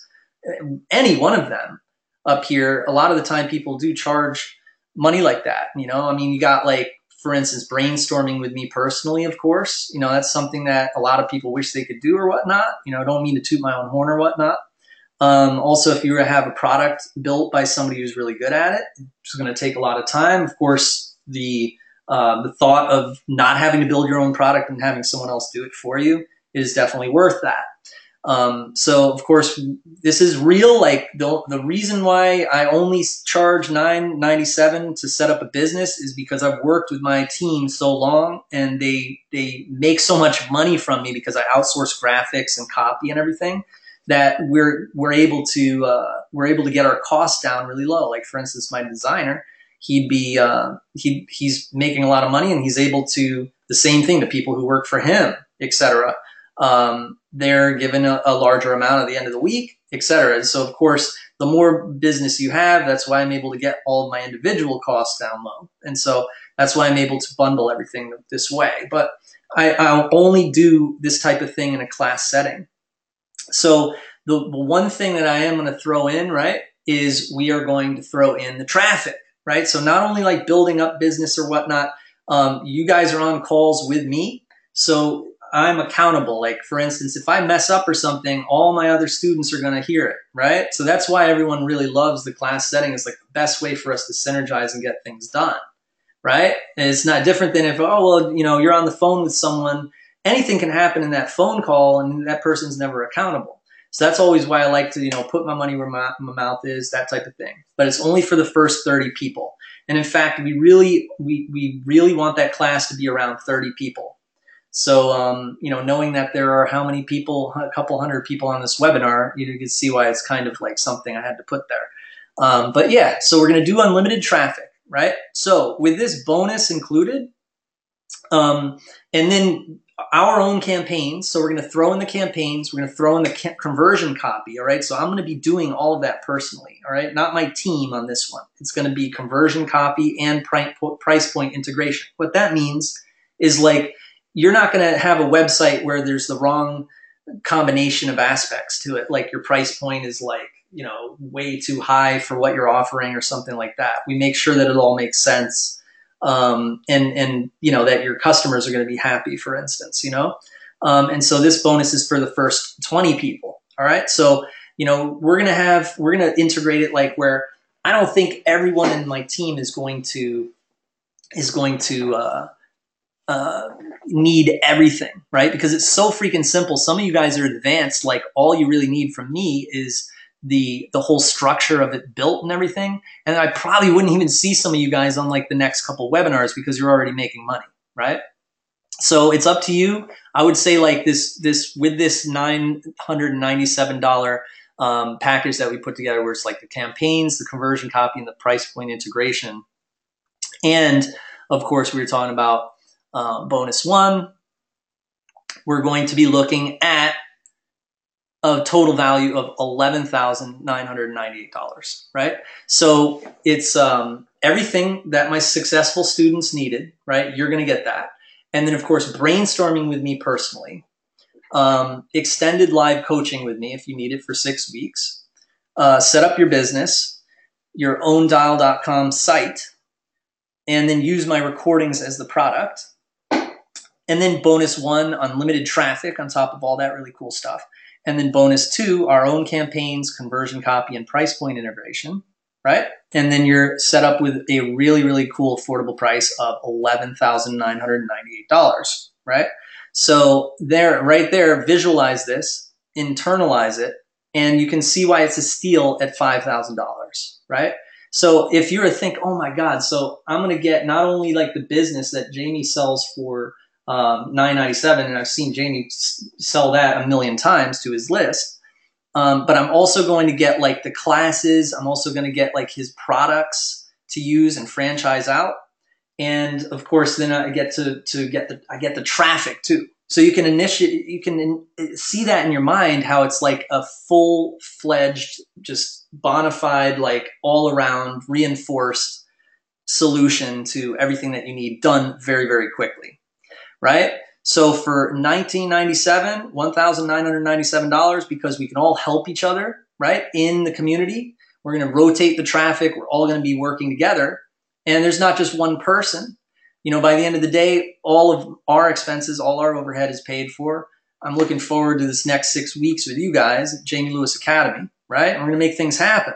any one of them, up here, a lot of the time people do charge money like that. You know, I mean, you got like, for instance, brainstorming with me personally, of course, you know, that's something that a lot of people wish they could do or whatnot. You know, I don't mean to toot my own horn or whatnot. Also, if you were to have a product built by somebody who's really good at it, it's going to take a lot of time. Of course, the The thought of not having to build your own product and having someone else do it for you is definitely worth that. So of course, this is real. Like the reason why I only charge $9.97 to set up a business is because I've worked with my team so long, and they make so much money from me because I outsource graphics and copy and everything, that we're able to get our costs down really low. Like for instance, my designer, he's making a lot of money, and he's able to the same thing to people who work for him, etc. They're given a larger amount at the end of the week, etc. So of course, the more business you have, that's why I'm able to get all of my individual costs down low. And so that's why I'm able to bundle everything this way. But I'll only do this type of thing in a class setting. So the one thing that I am going to throw in, right, is we are going to throw in the traffic, right? So not only like building up business or whatnot, you guys are on calls with me. So I'm accountable. Like for instance, if I mess up or something, all my other students are going to hear it, right? So that's why everyone really loves the class setting. It's like the best way for us to synergize and get things done, right? And it's not different than if, oh, well, you're on the phone with someone, anything can happen in that phone call and that person's never accountable. So that's always why I like to, put my money where my mouth is, that type of thing. But it's only for the first 30 people. And in fact, we really want that class to be around 30 people. So, knowing that there are how many people, a couple hundred people on this webinar, you can see why it's kind of like something I had to put there. But yeah, so we're going to do unlimited traffic, right? So with this bonus included, and then our own campaigns. So we're going to throw in the campaigns. We're going to throw in the conversion copy. All right. So I'm going to be doing all of that personally. All right. Not my team on this one. It's going to be conversion copy and price point integration. What that means is like, you're not going to have a website where there's the wrong combination of aspects to it. Like your price point is like, way too high for what you're offering or something like that. We make sure that it all makes sense. And that your customers are going to be happy, for instance, and so this bonus is for the first 20 people. All right. So, we're going to integrate it like where I don't think everyone in my team is going to need everything, right? Because it's so freaking simple. Some of you guys are advanced. Like all you really need from me is the whole structure of it built and everything. And I probably wouldn't even see some of you guys on like the next couple webinars because you're already making money, right? So it's up to you. I would say like this with this $997 package that we put together, where it's like the campaigns, the conversion copy, and the price point integration. And of course, we were talking about bonus one. We're going to be looking at a total value of $11,998, right? So it's everything that my successful students needed, right? You're going to get that. And then, of course, brainstorming with me personally, extended live coaching with me if you need it for 6 weeks, set up your business, your own dial.com site, and then use my recordings as the product. And then bonus one, unlimited traffic on top of all that really cool stuff. And then bonus two, our own campaigns, conversion copy, and price point integration, right? And then you're set up with a really, really cool affordable price of $11,998, right? So right there, visualize this, internalize it, and you can see why it's a steal at $5,000, right? So if you're to think, oh my God, so I'm going to get not only like the business that Jamie sells for $997, and I've seen Jamie sell that a million times to his list. But I'm also going to get like the classes. I'm also going to get like his products to use and franchise out. And of course, then I get to get the traffic too. So you can see that in your mind, how it's like a full-fledged, just bona fide, like all around reinforced solution to everything that you need done very, very quickly. Right? So for $1,997, because we can all help each other, right? In the community, we're going to rotate the traffic. We're all going to be working together. And there's not just one person. By the end of the day, all of our expenses, all our overhead is paid for. I'm looking forward to this next 6 weeks with you guys at Jamie Lewis Academy, right? And we're going to make things happen.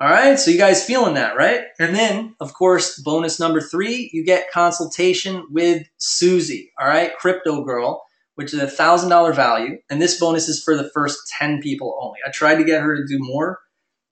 All right, so you guys feeling that, right? And then, of course, bonus number 3, you get consultation with Susie, all right, Crypto Girl, which is $1,000 value. And this bonus is for the first 10 people only. I tried to get her to do more,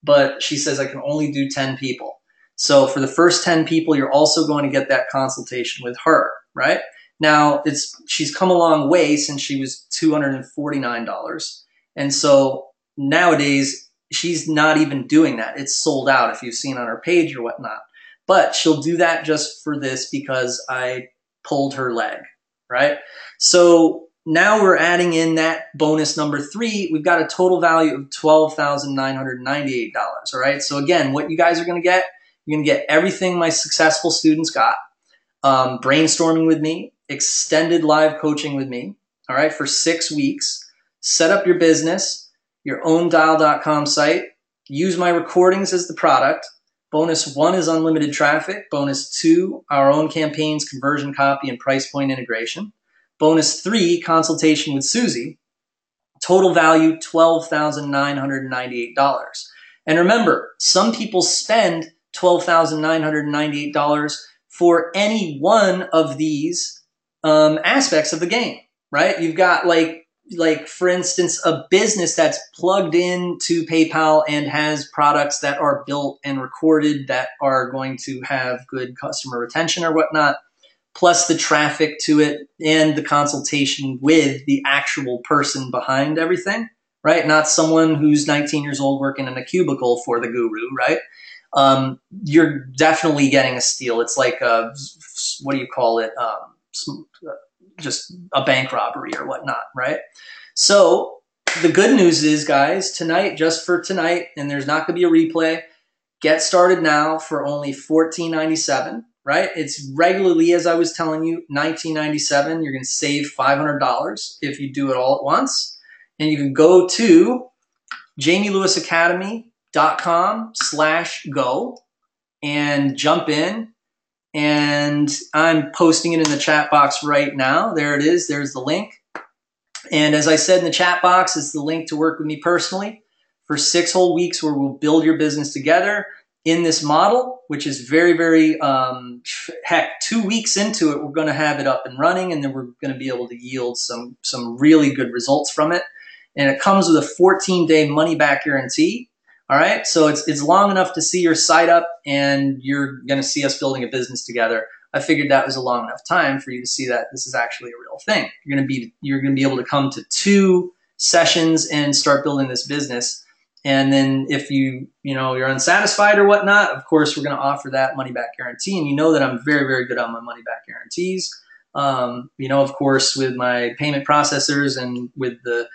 but she says I can only do 10 people. So for the first 10 people, you're also going to get that consultation with her, right? Now, she's come a long way since she was $249. And so nowadays, she's not even doing that. It's sold out if you've seen on her page or whatnot. But she'll do that just for this because I pulled her leg, right? So now we're adding in that bonus number 3. We've got a total value of $12,998, all right? So again, what you guys are going to get, you're going to get everything my successful students got. Brainstorming with me, extended live coaching with me, all right, for 6 weeks. Set up your business, your own dial.com site, use my recordings as the product. Bonus 1 is unlimited traffic. Bonus 2, our own campaigns, conversion copy, and price point integration. Bonus 3, consultation with Susie. Total value, $12,998. And remember, some people spend $12,998 for any one of these aspects of the game, right? You've got like for instance, a business that's plugged into PayPal and has products that are built and recorded that are going to have good customer retention or whatnot, plus the traffic to it and the consultation with the actual person behind everything, right? Not someone who's 19 years old working in a cubicle for the guru, right? You're definitely getting a steal. It's like what do you call it? Just a bank robbery or whatnot, right? So the good news is, guys, tonight, just for tonight, and there's not going to be a replay, get started now for only $14.97, right? It's regularly, as I was telling you, $19.97. You're going to save $500 if you do it all at once. And you can go to jamielewisacademy.com/go and jump in. And I'm posting it in the chat box right now. There it is. There's the link. And as I said in the chat box, it's the link to work with me personally for 6 whole weeks where we'll build your business together in this model, which is very, very, heck, 2 weeks into it, we're going to have it up and running, and then we're going to be able to yield some really good results from it. And it comes with a 14-day money-back guarantee. All right, so it's long enough to see your site up, and you're going to see us building a business together. I figured that was a long enough time for you to see that this is actually a real thing. You're going to be able to come to 2 sessions and start building this business. And then if you're unsatisfied or whatnot, of course we're going to offer that money back guarantee. And you know that I'm very, very good on my money back guarantees. Of course, with my payment processors and with the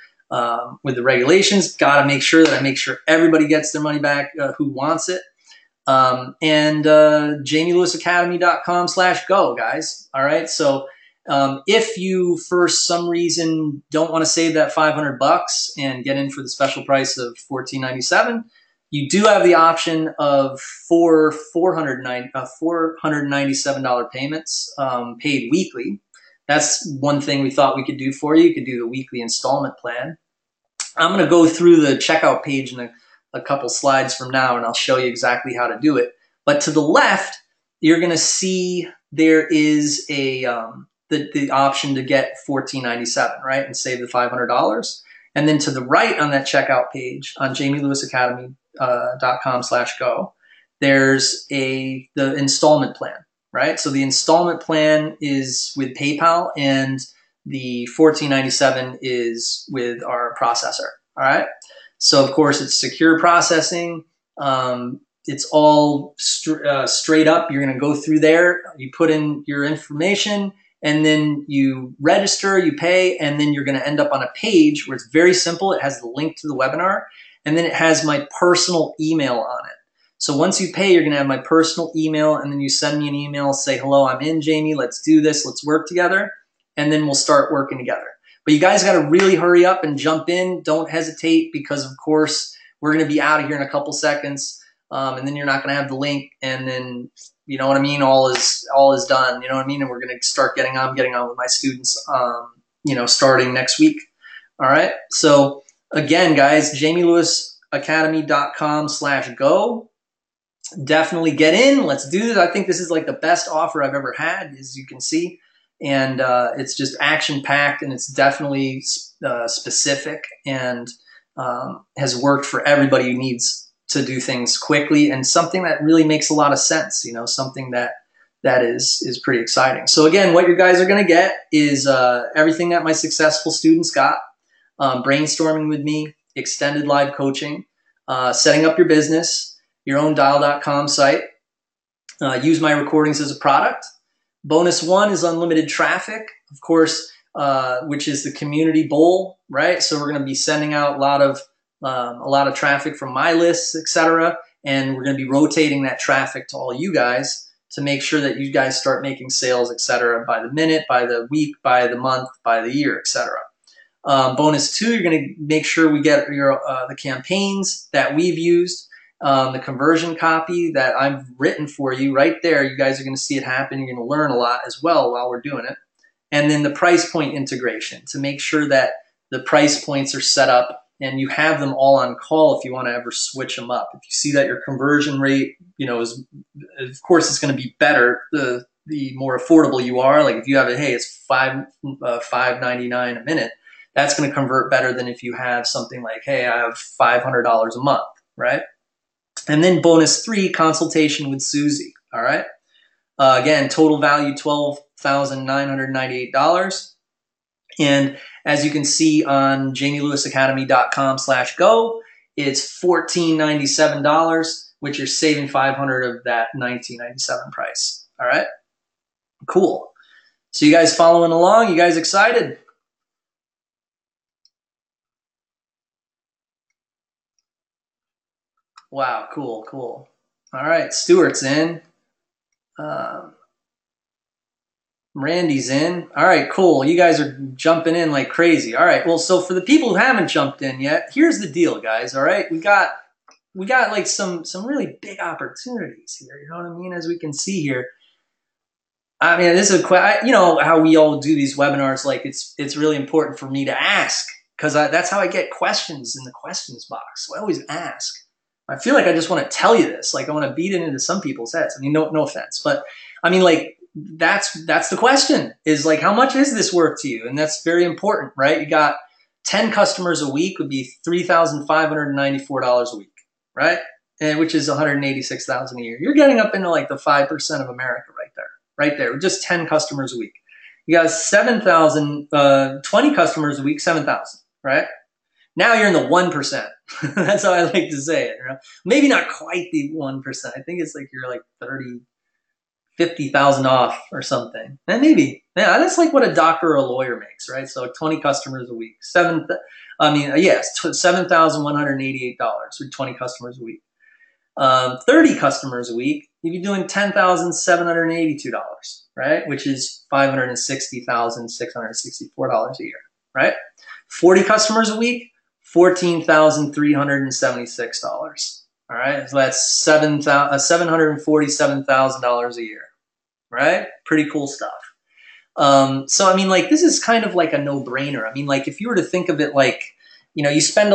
regulations, got to make sure that I make sure everybody gets their money back who wants it. And jamielewisacademy.com/go, guys. All right. So if you, for some reason, don't want to save that $500 and get in for the special price of $14.97, you do have the option of $497 payments paid weekly. That's one thing we thought we could do for you. You could do the weekly installment plan. I'm going to go through the checkout page in a couple slides from now, and I'll show you exactly how to do it. But to the left, you're going to see there is the option to get $14.97, right, and save the $500. And then to the right on that checkout page on jamielewisacademy.com/go, there's the installment plan, right? So the installment plan is with PayPal, and the $14.97 is with our processor, all right? So, of course, it's secure processing. It's all straight up. You're going to go through there. You put in your information, and then you register, you pay, and then you're going to end up on a page where it's very simple. It has the link to the webinar, and then it has my personal email on it. So once you pay, you're going to have my personal email, and then you send me an email, say, hello, I'm in, Jamie. Let's do this. Let's work together, and then we'll start working together. But you guys got to really hurry up and jump in. Don't hesitate, because, of course, we're going to be out of here in a couple seconds, and then you're not going to have the link, and then, you know what I mean, all is done, you know what I mean, and we're going to start getting on with my students, starting next week. All right, so again, guys, jamielewisacademy.com/go. definitely get in. Let's do this. I think this is like the best offer I've ever had, as you can see. And it's just action packed, and it's definitely specific, and has worked for everybody who needs to do things quickly, and something that really makes a lot of sense. You know, something that is pretty exciting. So again, what you guys are going to get is everything that my successful students got: brainstorming with me, extended live coaching, setting up your business, your own dial.com site, use my recordings as a product. Bonus one is unlimited traffic, of course, which is the community bowl, right? So we're going to be sending out a lot of traffic from my lists, etc. And we're going to be rotating that traffic to all you guys to make sure that you guys start making sales, etc. by the minute, by the week, by the month, by the year, etc. Bonus two, you're going to make sure we get your the campaigns that we've used, the conversion copy that I've written for you right there. You guys are going to see it happen. You're going to learn a lot as well while we're doing it. And then the price point integration to make sure that the price points are set up and you have them all on call if you want to ever switch them up. If you see that your conversion rate, is, of course, it's going to be better the more affordable you are. Like if you have it, hey, it's $5.99 a minute. That's going to convert better than if you have something like, hey, I have $500 a month, right? And then bonus three, consultation with Susie, all right? Again, total value $12,998. And as you can see on jamielewisacademy.com/go, it's $1,497, which you're saving $500 of that $1,997 price, all right? Cool. So you guys following along? You guys excited? Wow, cool, cool. All right, Stuart's in. Randy's in. All right, cool. You guys are jumping in like crazy. All right, well, so for the people who haven't jumped in yet, here's the deal, guys. All right, we got like some really big opportunities here. You know what I mean? As we can see here. I mean, this is you know how we all do these webinars. Like it's really important for me to ask because that's how I get questions in the questions box. So I always ask. I feel like I just want to tell you this. Like I want to beat it into some people's heads. I mean, no offense, but I mean, like that's the question is like, how much is this worth to you? And that's very important, right? You got 10 customers a week would be $3,594 a week, right? And which is $186,000 a year. You're getting up into like the 5% of America right there, with just 10 customers a week. You got 7,000, 20 customers a week, 7,000, right? Now you're in the 1%. That's how I like to say it. You know? Maybe not quite the 1%. I think it's like you're like 30, 50,000 off or something. And maybe, yeah, that's like what a doctor or a lawyer makes, right? So 20 customers a week, $7,188 with 20 customers a week. 30 customers a week, you'd be doing $10,782, right? Which is $560,664 a year, right? 40 customers a week, $14,376. All right, so that's $747,000 a year, right? Pretty cool stuff. So I mean, like this is kind of like a no-brainer. I mean, like if you were to think of it like, you know, you spend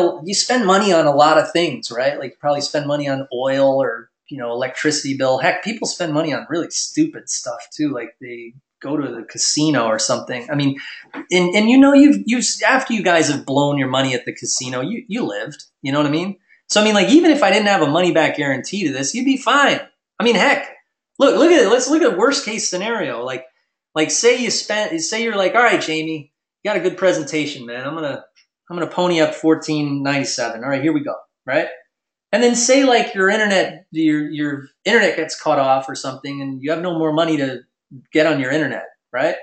money on a lot of things, right? Like you probably spend money on oil or, you know, electricity bill. Heck, people spend money on really stupid stuff too. Like they go to the casino or something. I mean, and you know, you've after you guys have blown your money at the casino, you lived, you know what I mean? So I mean, like even if I didn't have a money back guarantee to this, you'd be fine. I mean, heck, look at it. Let's look at a worst case scenario. Like say you're like, all right, Jamie, you got a good presentation, man. I'm gonna pony up $1,497. All right, here we go, right? And then say like your internet gets cut off or something, and you have no more money to get on your internet, right?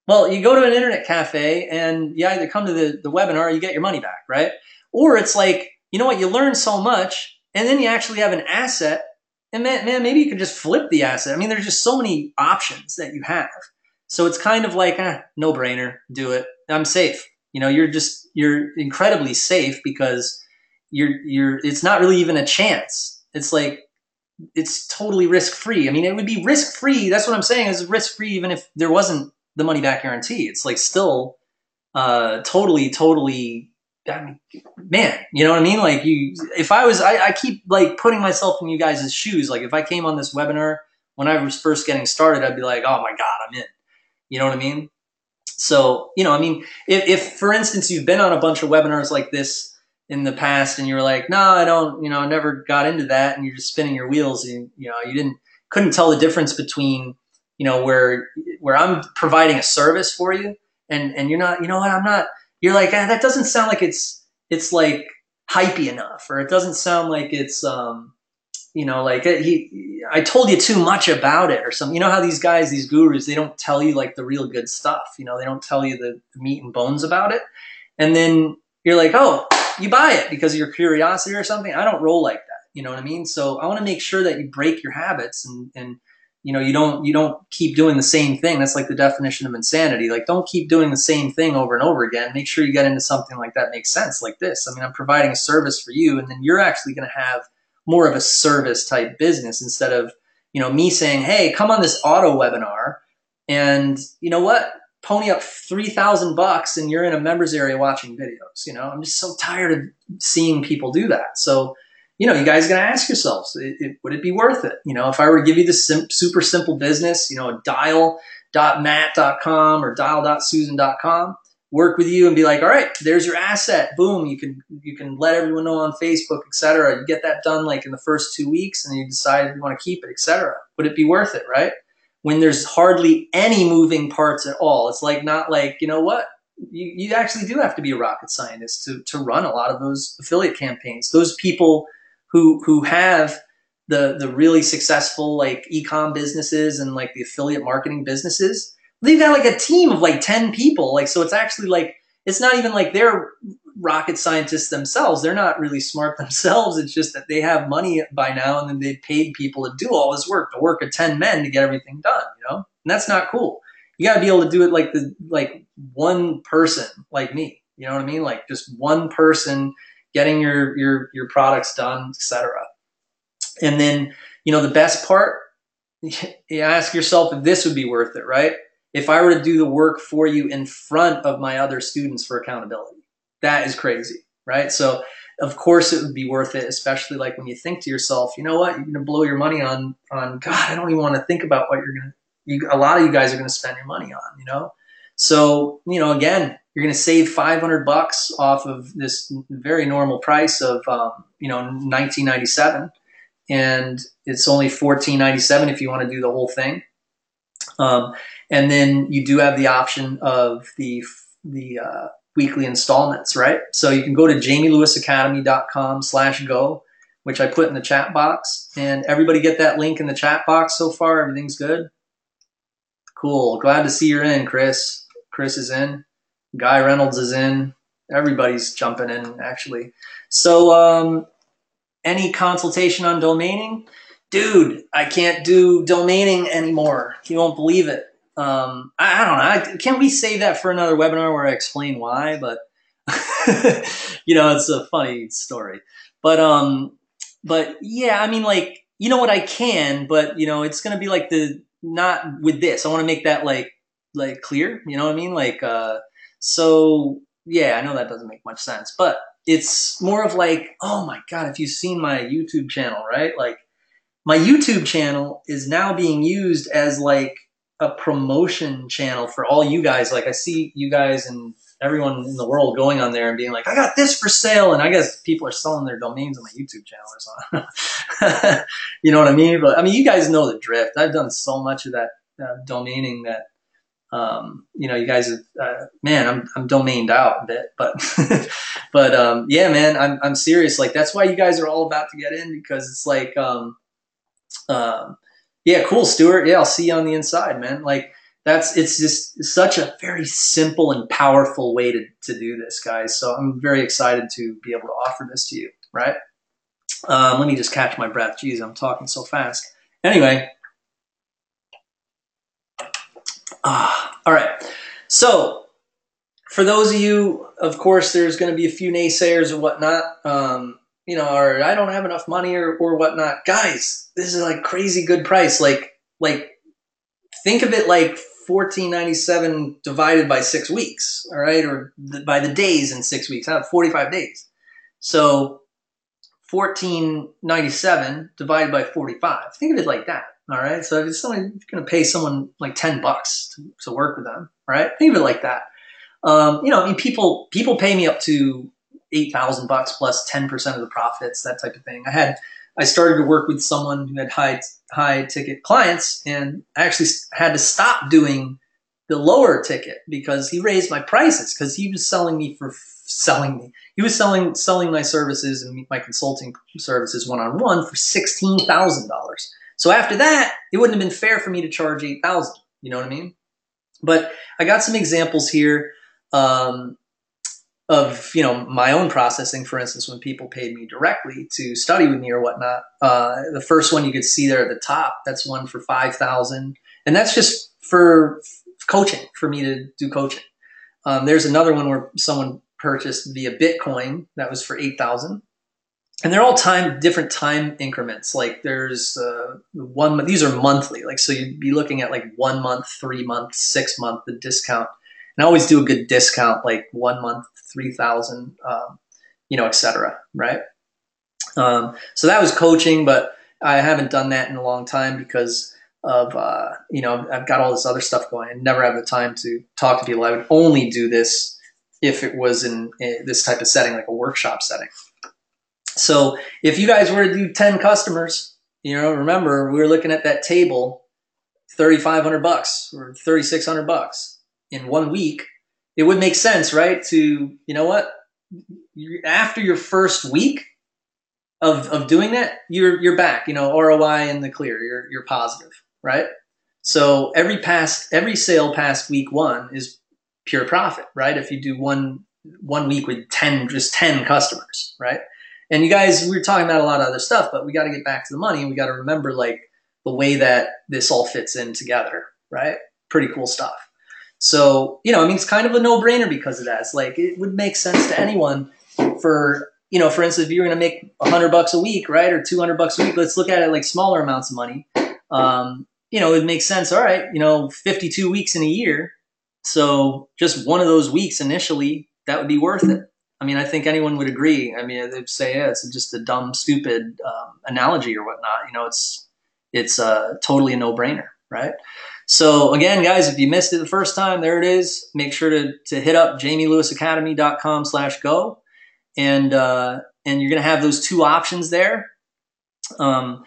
Well, you go to an internet cafe and you either come to the webinar or you get your money back, right? Or it's like, you know what, you learn so much and then you actually have an asset and man, maybe you could just flip the asset. I mean, there's just so many options that you have. So it's kind of like, no brainer, do it. I'm safe. You know, you're incredibly safe because it's not really even a chance. It's like, it's totally risk-free. I mean, it would be risk-free. That's what I'm saying is risk-free even if there wasn't the money back guarantee. It's like still totally I mean, man, you know what I mean? Like if I keep like putting myself in you guys' shoes. Like if I came on this webinar when I was first getting started, I'd be like, oh my God, I'm in. You know what I mean? So, I mean, if for instance, you've been on a bunch of webinars like this in the past and you're like, no, I don't, I never got into that. And you're just spinning your wheels and, you couldn't tell the difference between, where I'm providing a service for you and you're not, I'm not, you're like, that doesn't sound like it's like hypey enough, or it doesn't sound like it's, like I told you too much about it or something. You know how these guys, these gurus, they don't tell you like the real good stuff. They don't tell you the meat and bones about it. And then you're like, oh, you buy it because of your curiosity or something. I don't roll like that. You know what I mean? So I want to make sure that you break your habits and you don't keep doing the same thing. That's like the definition of insanity. Like, don't keep doing the same thing over and over again. Make sure you get into something like that makes sense, like this. I mean, I'm providing a service for you, and then you're actually going to have more of a service type business instead of, me saying, hey, come on this auto webinar and you know what? Pony up $3,000 and you're in a members area watching videos. I'm just so tired of seeing people do that. So, you guys are going to ask yourselves, would it be worth it? If I were to give you this super simple business, dial.matt.com or dial.susan.com, work with you and be like, all right, there's your asset. Boom. You can let everyone know on Facebook, etc. You get that done like in the first 2 weeks and you decide if you want to keep it, etc. Would it be worth it, right? When there's hardly any moving parts at all. It's like, not like, you know what? You actually do have to be a rocket scientist to run a lot of those affiliate campaigns. Those people who have the really successful like e-com businesses and like the affiliate marketing businesses, they've got like a team of like 10 people. Like, so it's actually like, it's not even like they're rocket scientists themselves. They're not really smart themselves. It's just that they have money by now and then they paid people to do all this work, the work of 10 men to get everything done, And that's not cool. You got to be able to do it like one person like me, you know what I mean? Like just one person getting your products done, etc. And then, the best part, you ask yourself if this would be worth it, right? If I were to do the work for you in front of my other students for accountability, that is crazy, right? So of course it would be worth it, especially like when you think to yourself, you know what, you're going to blow your money on God, I don't even want to think about what a lot of you guys are going to spend your money on, So, again, you're going to save $500 off of this very normal price of, $19.97. And it's only $14.97 if you want to do the whole thing. And then you do have the option of the weekly installments, right? So you can go to jamielewisacademy.com/go, which I put in the chat box. And everybody get that link in the chat box so far? Everything's good? Cool. Glad to see you're in, Chris. Chris is in. Guy Reynolds is in. Everybody's jumping in, actually. So any consultation on domaining? Dude, I can't do domaining anymore. You won't believe it. I don't know. Can we save that for another webinar where I explain why? But it's a funny story. But yeah, I mean, like, what I can, but it's gonna be like not with this. I want to make that like clear. You know what I mean? Like, so yeah, I know that doesn't make much sense, but it's more of like, oh my God, if you've seen my YouTube channel, right? Like, my YouTube channel is now being used as like a promotion channel for all you guys. Like, I see you guys and everyone in the world going on there and being like, I got this for sale. And I guess people are selling their domains on my YouTube channel or something. You know what I mean? But I mean, you guys know the drift. I've done so much of that domaining that, you guys have, man, I'm domained out a bit, but, but, yeah, man, I'm serious. Like, that's why you guys are all about to get in, because it's like, yeah, cool, Stuart. Yeah, I'll see you on the inside, man. Like, it's just such a very simple and powerful way to do this, guys. So I'm very excited to be able to offer this to you, right? Let me just catch my breath. Jeez, I'm talking so fast. Anyway. All right. So for those of you, of course, there's going to be a few naysayers or whatnot, or I don't have enough money or whatnot. Guys, this is like crazy good price. Like think of it like 1497 divided by 6 weeks, all right, or by the days in 6 weeks. I have 45 days. So 1497 divided by 45. Think of it like that. All right. So if you're going to pay someone like $10 to work with them, all right, think of it like that. People pay me up to $8,000 plus 10% of the profits, that type of thing. I started to work with someone who had high ticket clients, and I actually had to stop doing the lower ticket because he raised my prices because he was selling me. He was selling my services and my consulting services one-on-one for $16,000. So after that, it wouldn't have been fair for me to charge $8,000. You know what I mean? But I got some examples here of my own processing. For instance, when people paid me directly to study with me or whatnot, the first one you could see there at the top, that's one for $5,000, and that's just for coaching, for me to do coaching. There's another one where someone purchased via Bitcoin that was for $8,000. And they're all different time increments. Like there's these are monthly. Like, so you'd be looking at like 1 month, 3 months, 6 month, the discount. And I always do a good discount, like 1 month, 3,000, et cetera. Right. So that was coaching, but I haven't done that in a long time because of, I've got all this other stuff going. I never have the time to talk to people. I would only do this if it was in this type of setting, like a workshop setting. So if you guys were to do 10 customers, remember we were looking at that table, $3,500 or $3,600 in 1 week. It would make sense, right? To, after your first week of doing that, you're back, ROI in the clear, you're positive, right? So every sale past week 1 is pure profit, right? If you do one week with 10 customers, right? And you guys, we were talking about a lot of other stuff, but we got to get back to the money, and we got to remember like the way that this all fits in together, right? Pretty cool stuff. So, it's kind of a no-brainer because of that. It's like, it would make sense to anyone for instance, if you're going to make $100 a week, right? Or $200 a week, let's look at it like smaller amounts of money. It makes sense. All right. 52 weeks in a year. So just one of those weeks initially, that would be worth it. I think anyone would agree. They'd say, yeah, it's just a dumb, stupid analogy or whatnot. It's totally a no-brainer, right? So again, guys, if you missed it the first time, there it is. Make sure to hit up jamielewisacademy.com/go, and you're gonna have those 2 options there. I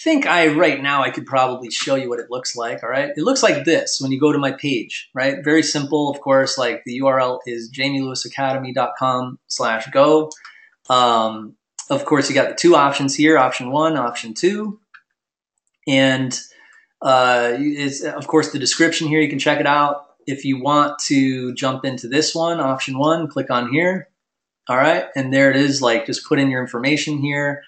think right now I could probably show you what it looks like. All right. It looks like this when you go to my page, right? Very simple. Of course, like the URL is jamielewisacademy.com/go. Of course, you got the 2 options here, option 1, option 2. And is of course the description here. You can check it out. If you want to jump into this one, option 1, click on here. All right. And there it is. Like, just put in your information here.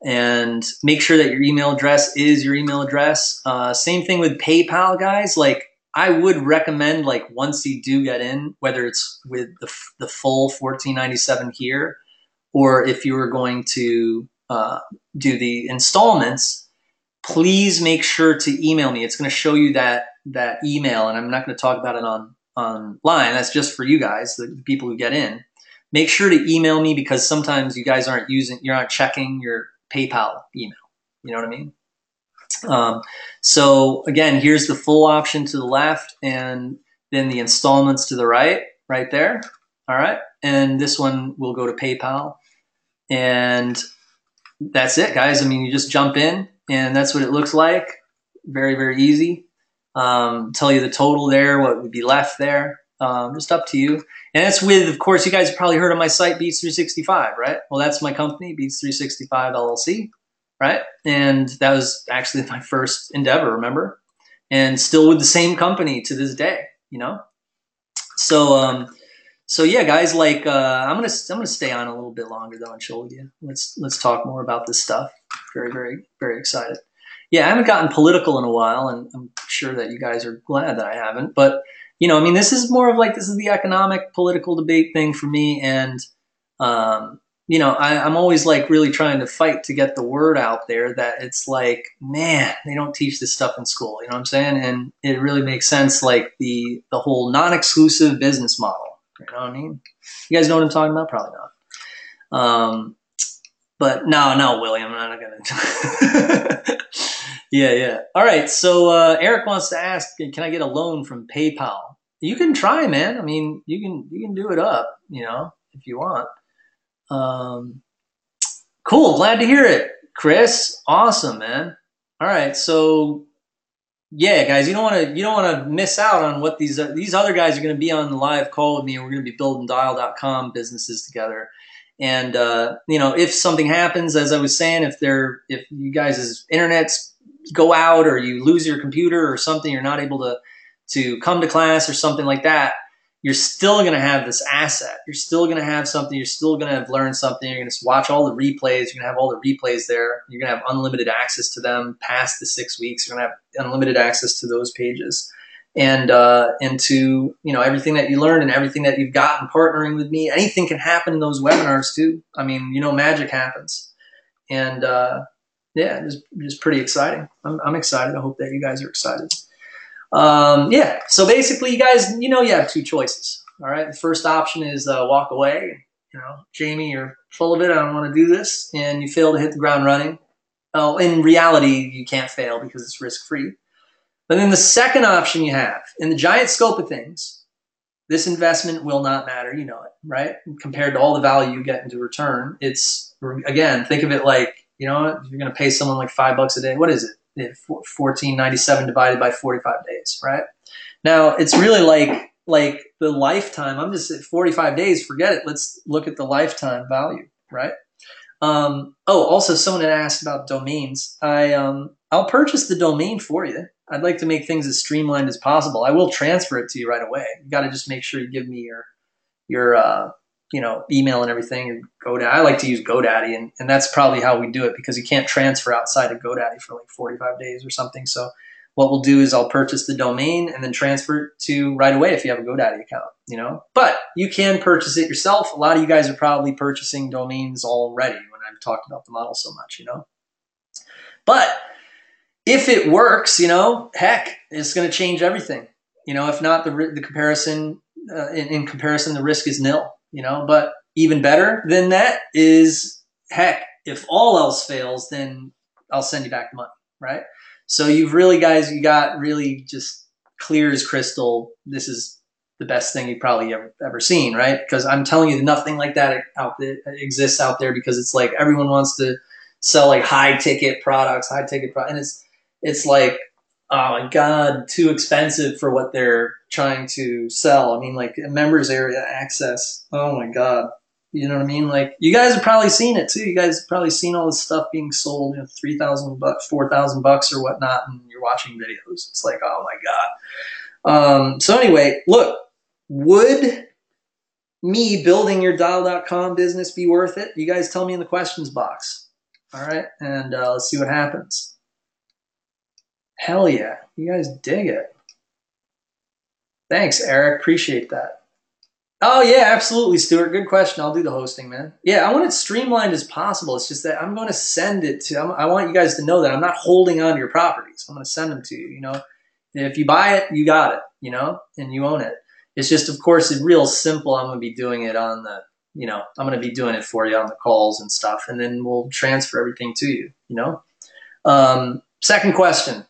And make sure that your email address is your email address. Same thing with PayPal, guys. Like, I would recommend, like, once you do get in, whether it's with the full $14.97 here, or if you were going to do the installments, please make sure to email me. It's going to show you that email, and I'm not going to talk about it online. That's just for you guys, the people who get in. Make sure to email me because sometimes you guys you're not checking your PayPal email. You know what I mean? So again, here's the full option to the left, and then the installments to the right there. All right. And this one will go to PayPal, and that's it, guys. You just jump in, and that's what it looks like. Very, very easy. Tell you the total there, what would be left there. Just up to you. And that's with, of course, you guys have probably heard of my site, Beats 365, right? Well, that's my company, Beats 365 LLC, right? And that was actually my first endeavor, remember? And still with the same company to this day, So, yeah, guys, like, I'm gonna stay on a little bit longer though and chill with you. Let's talk more about this stuff. Very, very, very excited. Yeah, I haven't gotten political in a while, and I'm sure that you guys are glad that I haven't. But this is more of like, this is the economic political debate thing for me, and I'm always like really trying to fight to get the word out there that it's like, man, they don't teach this stuff in school. You know what I'm saying? And it really makes sense, like the whole non-exclusive business model. You know what I mean? You guys know what I'm talking about? Probably not. But no, William, I'm not gonna. Yeah. All right. So Eric wants to ask, can I get a loan from PayPal? You can try, man. I mean, you can do it up, if you want. Cool. Glad to hear it, Chris. Awesome, man. All right. So yeah, guys, you don't want to miss out on what these other guys are going to be on the live call with me, and we're going to be building dial.com businesses together. And if something happens, as I was saying, if you guys' internets go out or you lose your computer or something, you're not able to come to class or something like that, you're still going to have this asset. You're still going to have something. You're still going to have learned something. You're going to watch all the replays. You're going to have all the replays there. You're going to have unlimited access to them past the 6 weeks. You're going to have unlimited access to those pages and to everything that you learned and everything that you've gotten partnering with me. Anything can happen in those webinars too. I mean, magic happens. And just pretty exciting. I'm excited. I hope that you guys are excited. So basically, you guys, you have two choices. All right. The first option is walk away. Jamie, you're full of it. I don't want to do this. And you fail to hit the ground running. Oh, in reality, you can't fail because it's risk-free. But then the second option you have, in the giant scope of things, this investment will not matter. You know it, right? Compared to all the value you get into return, it's, again, think of it like, if you're going to pay someone like $5 a day, what is it? $14.97 divided by 45 days, right? Now it's really like the lifetime. I'm just at 45 days. Forget it. Let's look at the lifetime value, right? Also someone had asked about domains. I'll purchase the domain for you. I'd like to make things as streamlined as possible. I will transfer it to you right away. You got to just make sure you give me your email and everything, or GoDaddy. I like to use GoDaddy, and that's probably how we do it because you can't transfer outside of GoDaddy for like 45 days or something. So what we'll do is I'll purchase the domain and then transfer it to right away if you have a GoDaddy account, But you can purchase it yourself. A lot of you guys are probably purchasing domains already when I've talked about the model so much, But if it works, heck, it's going to change everything. If not the comparison, in comparison, the risk is nil. But even better than that is, heck, if all else fails, then I'll send you back the money, right? So you got really just clear as crystal. This is the best thing you've probably ever seen, right? Because I'm telling you, nothing like that exists out there because it's like everyone wants to sell like high ticket products, and it's like, oh my God, too expensive for what they're trying to sell. I mean, like members area access. Oh my God. You know what I mean? Like you guys have probably seen it too. You guys have probably seen all this stuff being sold, $3,000, $4,000 or whatnot, and you're watching videos. It's like, oh my God. So anyway, look, would me building your dial.com business be worth it? You guys tell me in the questions box. All right. And let's see what happens. Hell yeah. You guys dig it. Thanks, Eric. Appreciate that. Oh, yeah, absolutely, Stuart. Good question. I'll do the hosting, man. Yeah, I want it streamlined as possible. It's just that I'm going to send it to, I want you guys to know that I'm not holding on to your properties. I'm going to send them to you, If you buy it, you got it, and you own it. It's just, of course, it's real simple. I'm going to be doing it on the, I'm going to be doing it for you on the calls and stuff, and then we'll transfer everything to you, Second question.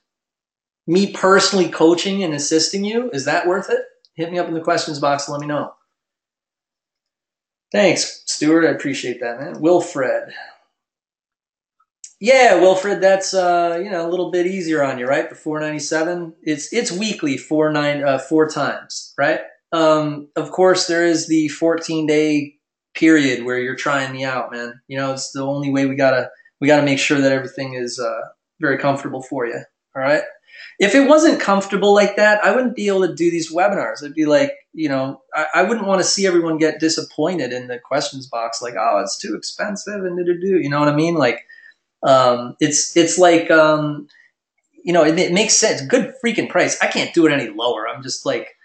Me personally coaching and assisting you, is that worth it? Hit me up in the questions box and let me know. Thanks, Stuart. I appreciate that, man. Wilfred. Yeah, Wilfred, that's a little bit easier on you, right? The $4.97. It's weekly, four times, right? Of course, there is the 14-day period where you're trying me out, man. It's the only way we gotta make sure that everything is very comfortable for you. All right. If it wasn't comfortable like that, I wouldn't be able to do these webinars. It'd be like, I wouldn't want to see everyone get disappointed in the questions box, like, oh, it's too expensive and do. You know what I mean? Like, it's like, it makes sense. Good freaking price. I can't do it any lower. I'm just like,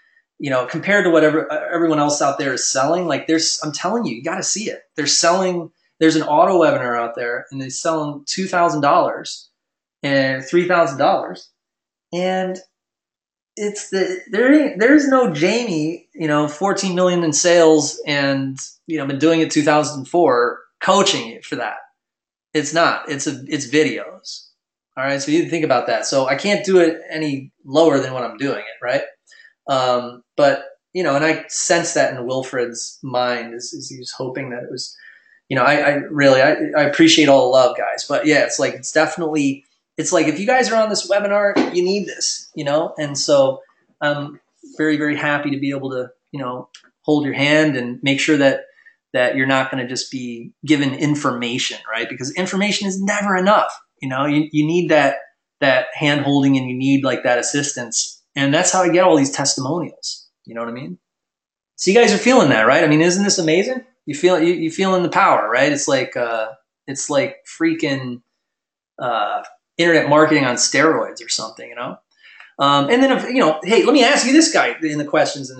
compared to whatever everyone else out there is selling, like I'm telling you, you got to see it. They're selling there's an auto webinar out there and they sell them $2,000 and $3,000. And there's no Jamie, 14 million in sales and, been doing it 2004 coaching you for that. It's not, it's videos. All right. So you need to think about that. So I can't do it any lower than what I'm doing it. Right. But, and I sense that in Wilfred's mind is he was hoping that it was, I appreciate all the love, guys. But yeah, it's like if you guys are on this webinar, you need this, and so I'm very, very happy to be able to, hold your hand and make sure that you're not going to just be given information, right? Because information is never enough. You need that hand holding and you need like that assistance. And that's how I get all these testimonials. You know what I mean? So you guys are feeling that, right? I mean, isn't this amazing? You feeling the power, right? It's like freaking, internet marketing on steroids or something, and then, hey, let me ask you this, guy, in the questions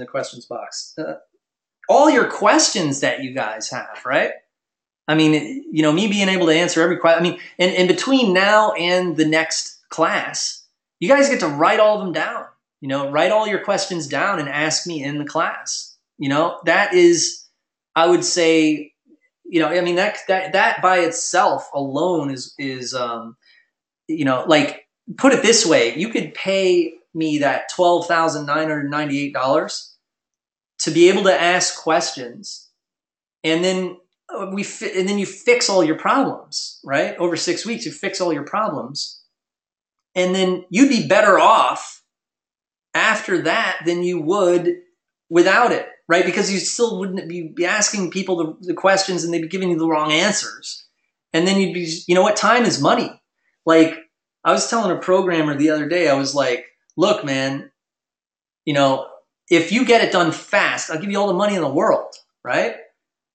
box. All your questions that you guys have, right? I mean, me being able to answer every question. I mean, and between now and the next class, you guys get to write all of them down. Write all your questions down and ask me in the class. That is, I would say, I mean, that by itself alone is like, put it this way, you could pay me that $12,998 to be able to ask questions, and then you fix all your problems, right? Over 6 weeks, you fix all your problems, and then you'd be better off after that than you would without it, right? Because you still wouldn't be asking people the questions and they'd be giving you the wrong answers, and then you'd be, time is money. Like, I was telling a programmer the other day, I was like, look, man, if you get it done fast, I'll give you all the money in the world, right?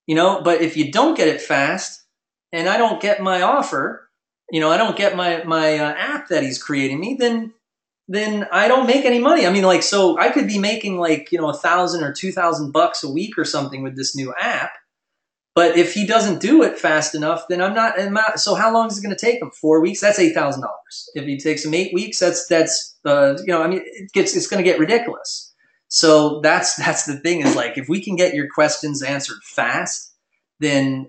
But if you don't get it fast and I don't get my offer, I don't get my app that he's creating me, then I don't make any money. I mean, like, so I could be making like, $1,000 or $2,000 a week or something with this new app. But if he doesn't do it fast enough, then I'm not. So how long is it going to take him? 4 weeks? That's $8,000. If he takes him 8 weeks, it's going to get ridiculous. So that's the thing is, like, if we can get your questions answered fast, then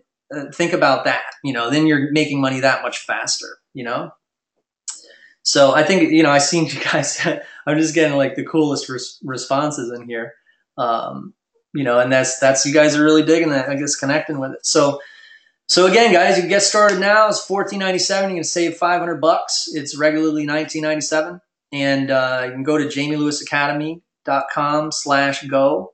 think about that. Then you're making money that much faster. So I think I seen you guys. I'm just getting like the coolest responses in here. And that's you guys are really digging that, I guess, connecting with it. So again, guys, you can get started now. It's $14.97. You can save $500. It's regularly $19.97. And you can go to jamielewisacademy.com/go.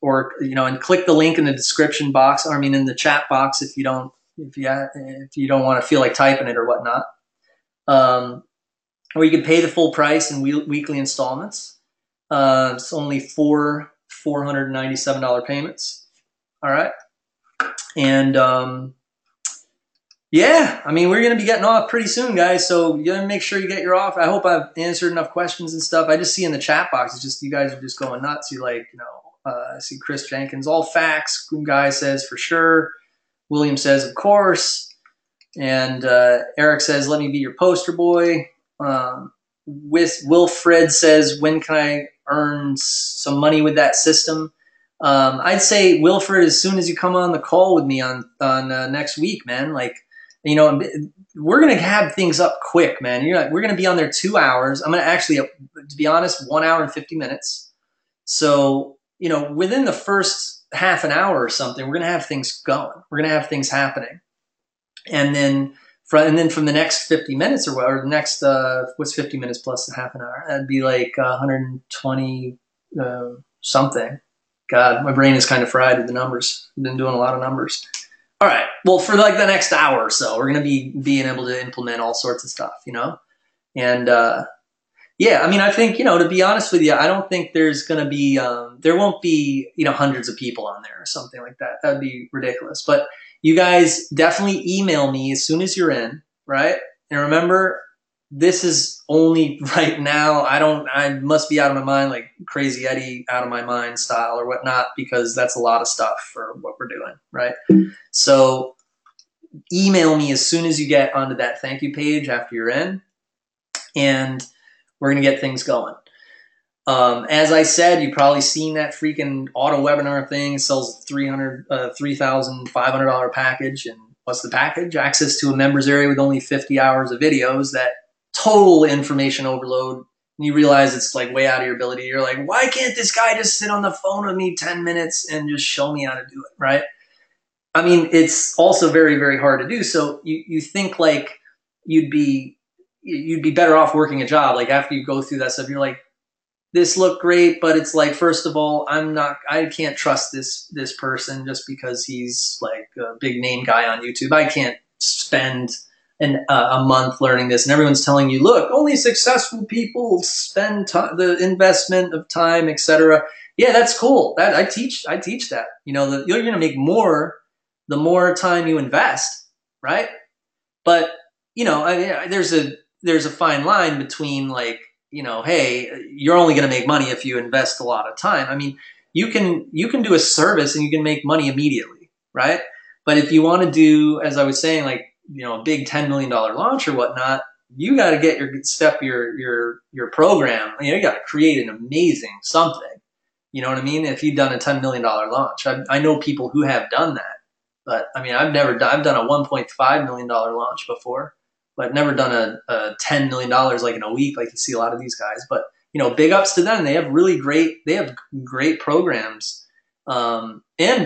Or, and click the link in the description box, or in the chat box if you don't want to feel like typing it or whatnot. Or you can pay the full price in weekly installments. It's only $497 payments. All right. And, yeah, we're going to be getting off pretty soon, guys. So you got to make sure you get your off. I hope I've answered enough questions and stuff. I just see in the chat box, it's just, you guys are just going nuts. You like, I see Chris Jenkins, all facts. Guy says for sure. William says, of course. And Eric says, let me be your poster boy. Wilfred says, when can I earn some money with that system? I'd say, Wilfred, as soon as you come on the call with me on next week, man, like, we're going to have things up quick, man. We're going to be on there 2 hours. I'm going to actually, to be honest, 1 hour and 50 minutes. So, within the first half an hour or something, we're going to have things going. We're going to have things happening. And then from the next 50 minutes or the next, what's 50 minutes plus a half an hour? That'd be like 120 something. God, my brain is kind of fried with the numbers. I've been doing a lot of numbers. All right. Well, for like the next hour or so, we're going to be being able to implement all sorts of stuff, And yeah, I think, to be honest with you, I don't think there's going to be, there won't be, hundreds of people on there or something like that. That would be ridiculous. But you guys definitely email me as soon as you're in, right? And remember, this is only right now. I must be out of my mind, like Crazy Eddie out of my mind style or whatnot, because that's a lot of stuff for what we're doing, right? So email me as soon as you get onto that thank you page after you're in, and we're going to get things going. As I said, you've probably seen that freaking auto webinar thing. It sells $3,500 package. And what's the package? Access to a members area with only 50 hours of videos. That total information overload. And you realize it's like way out of your ability. You're like, why can't this guy just sit on the phone with me 10 minutes and just show me how to do it, right? I mean, it's also very, very hard to do. So you think like you'd be better off working a job. Like after you go through that stuff, you're like, this looked great, but it's like, first of all, I can't trust this person just because he's like a big name guy on YouTube. I can't spend a month learning this, and everyone's telling you, look, only successful people spend the investment of time, etc. Yeah, that's cool. I teach that. You know, you're going to make more the more time you invest, right? But you know, there's a fine line between like, you know, hey, you're only going to make money if you invest a lot of time. I mean, you can do a service and you can make money immediately, right? But if you want to do, as I was saying, like, you know, a big $10 million launch or whatnot, you got to get your program. You know, you got to create an amazing something. You know what I mean? If you've done a $10 million launch, I know people who have done that, but I mean, I've done a $1.5 million launch before. But never done a $10 million like in a week, like you see a lot of these guys. But you know, big ups to them. They have great programs, and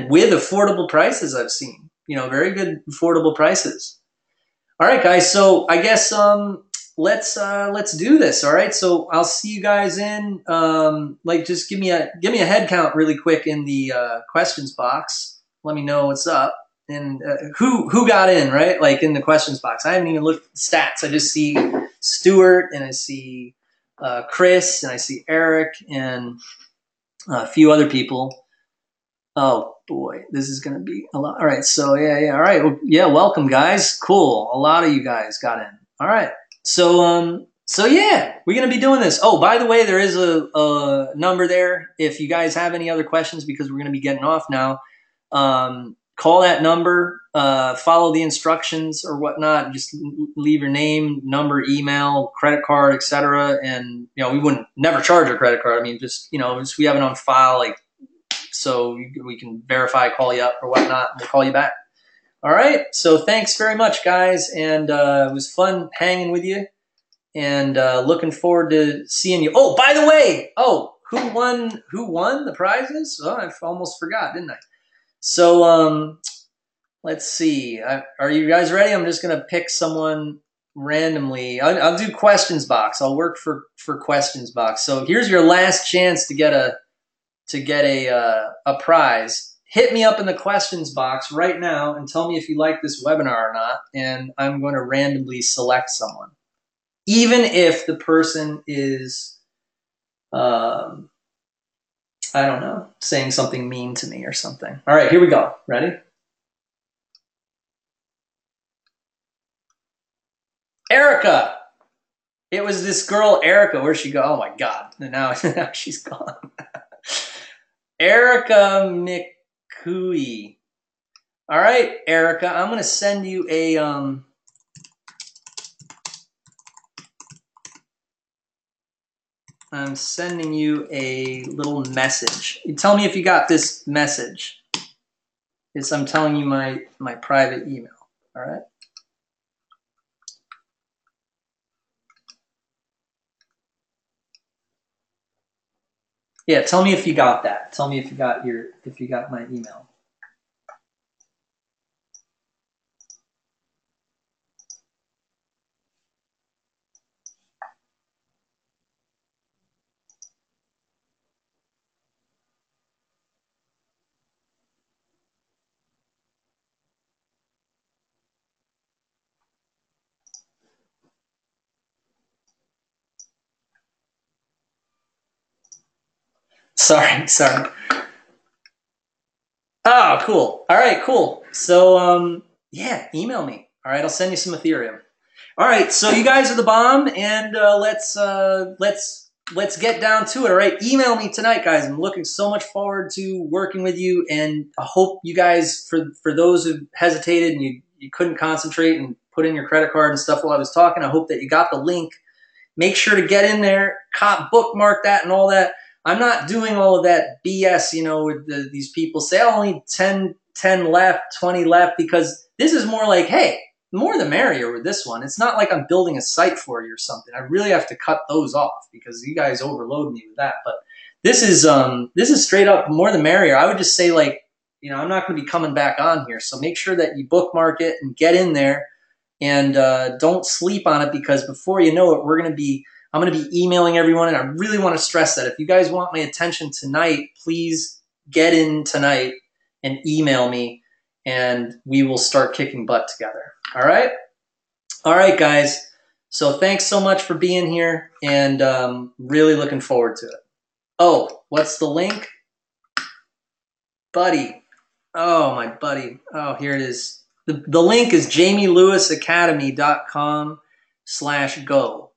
with affordable prices. I've seen, you know, very good affordable prices. All right, guys. So I guess let's do this. All right. So I'll see you guys in. Like, just give me a head count really quick in the questions box. Let me know what's up. And who got in, right? Like in the questions box. I haven't even looked at the stats. I just see Stuart, and I see Chris, and I see Eric, and a few other people. Oh boy, this is going to be a lot. All right, so yeah. All right, well, yeah, welcome guys. Cool, a lot of you guys got in. All right, so yeah, we're going to be doing this. Oh, by the way, there is a number there if you guys have any other questions, because we're going to be getting off now. Call that number, follow the instructions or whatnot. Just leave your name, number, email, credit card, etc. And you know, we wouldn't never charge a credit card. I mean, just, you know, just we have it on file, like, so we can verify, call you up or whatnot, and we'll call you back. All right. So thanks very much, guys, and it was fun hanging with you, and looking forward to seeing you. Oh, by the way, who won the prizes? Oh, I almost forgot, didn't I? So let's see. Are you guys ready? I'm just gonna pick someone randomly. I'll do questions box. I'll work for questions box. So here's your last chance to get a prize. Hit me up in the questions box right now and tell me if you like this webinar or not. And I'm going to randomly select someone, even if the person is I don't know, saying something mean to me or something. All right, here we go. Ready? Erica. It was this girl, Erica. Where'd she go? Oh my God. Now she's gone. Erica McCooey. All right, Erica, I'm going to send you a I'm sending you a little message. You tell me if you got this message. I'm telling you my private email. All right. Yeah, tell me if you got that. Tell me if you got my email. Sorry. Oh, cool. All right, cool. So, yeah, email me. All right, I'll send you some Ethereum. All right, so you guys are the bomb, and let's let's get down to it. All right, email me tonight, guys. I'm looking so much forward to working with you, and I hope you guys, for those who hesitated and you couldn't concentrate and put in your credit card and stuff while I was talking, I hope that you got the link. Make sure to get in there, bookmark that and all that. I'm not doing all of that BS, with these people say, oh, only 10 left, 20 left, because this is more like, hey, the more the merrier with this one. It's not like I'm building a site for you or something. I really have to cut those off because you guys overload me with that. But this is straight up more the merrier. I would just say, like, I'm not going to be coming back on here. So make sure that you bookmark it and get in there, and don't sleep on it, because before you know it, I'm going to be emailing everyone. And I really want to stress that if you guys want my attention tonight, please get in tonight and email me, and we will start kicking butt together. All right? All right, guys. So thanks so much for being here, and really looking forward to it. Oh, what's the link? Buddy. Oh, my buddy. Oh, here it is. The link is jamielewisacademy.com/go.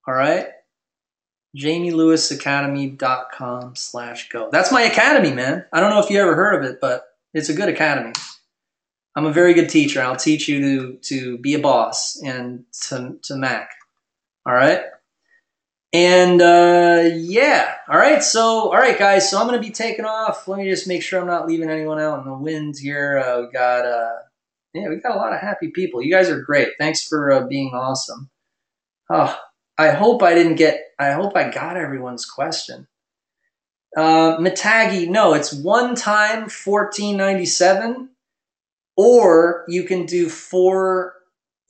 All right? jamielewisacademy.com/go. That's my academy, man. I don't know if you ever heard of it, but it's a good academy. I'm a very good teacher. I'll teach you to be a boss and to Mac. All right? And yeah. All right. So, all right, guys. So I'm going to be taking off. Let me just make sure I'm not leaving anyone out in the wind here. We got a lot of happy people. You guys are great. Thanks for being awesome. Oh, I hope I got everyone's question. Matagi, no, it's one time $14.97. Or you can do 4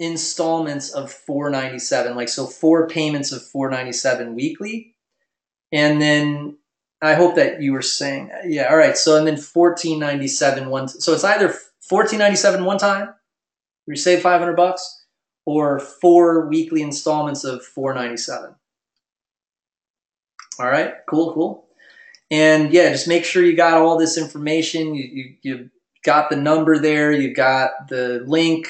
installments of $4.97, like, so 4 payments of $4.97 weekly. And then I hope that you were saying, yeah, all right. So, and then $14.97 so it's either $14.97 one time, you save $500, or 4 weekly installments of $4.97. All right, cool. And yeah, just make sure you got all this information. You got the number there, you got the link,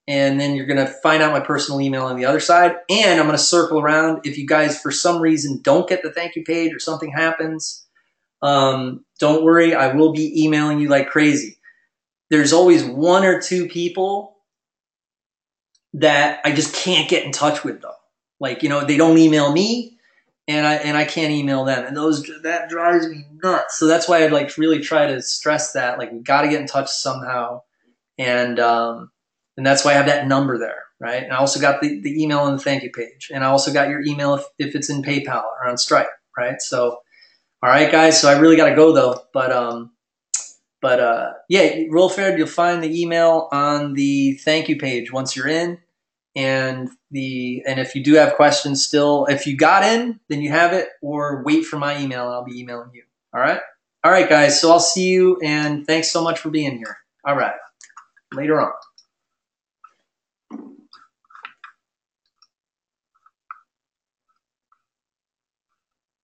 and then you're going to find out my personal email on the other side. And I'm going to circle around. If you guys, for some reason, don't get the thank you page or something happens, don't worry. I will be emailing you like crazy. There's always 1 or 2 people that I just can't get in touch with, though. Like, they don't email me, and I can't email them, and that drives me nuts. So that's why I'd like really try to stress that, like, we got to get in touch somehow, and that's why I have that number there, right? And I also got the email on the thank you page, and I also got your email if it's in PayPal or on Stripe, right? So, all right, guys. So I really got to go, though, but yeah, real fair. You'll find the email on the thank you page once you're in. And if you do have questions still, if you got in, then you have it, or wait for my email and I'll be emailing you. All right? All right, guys. So I'll see you, and thanks so much for being here. All right. Later on.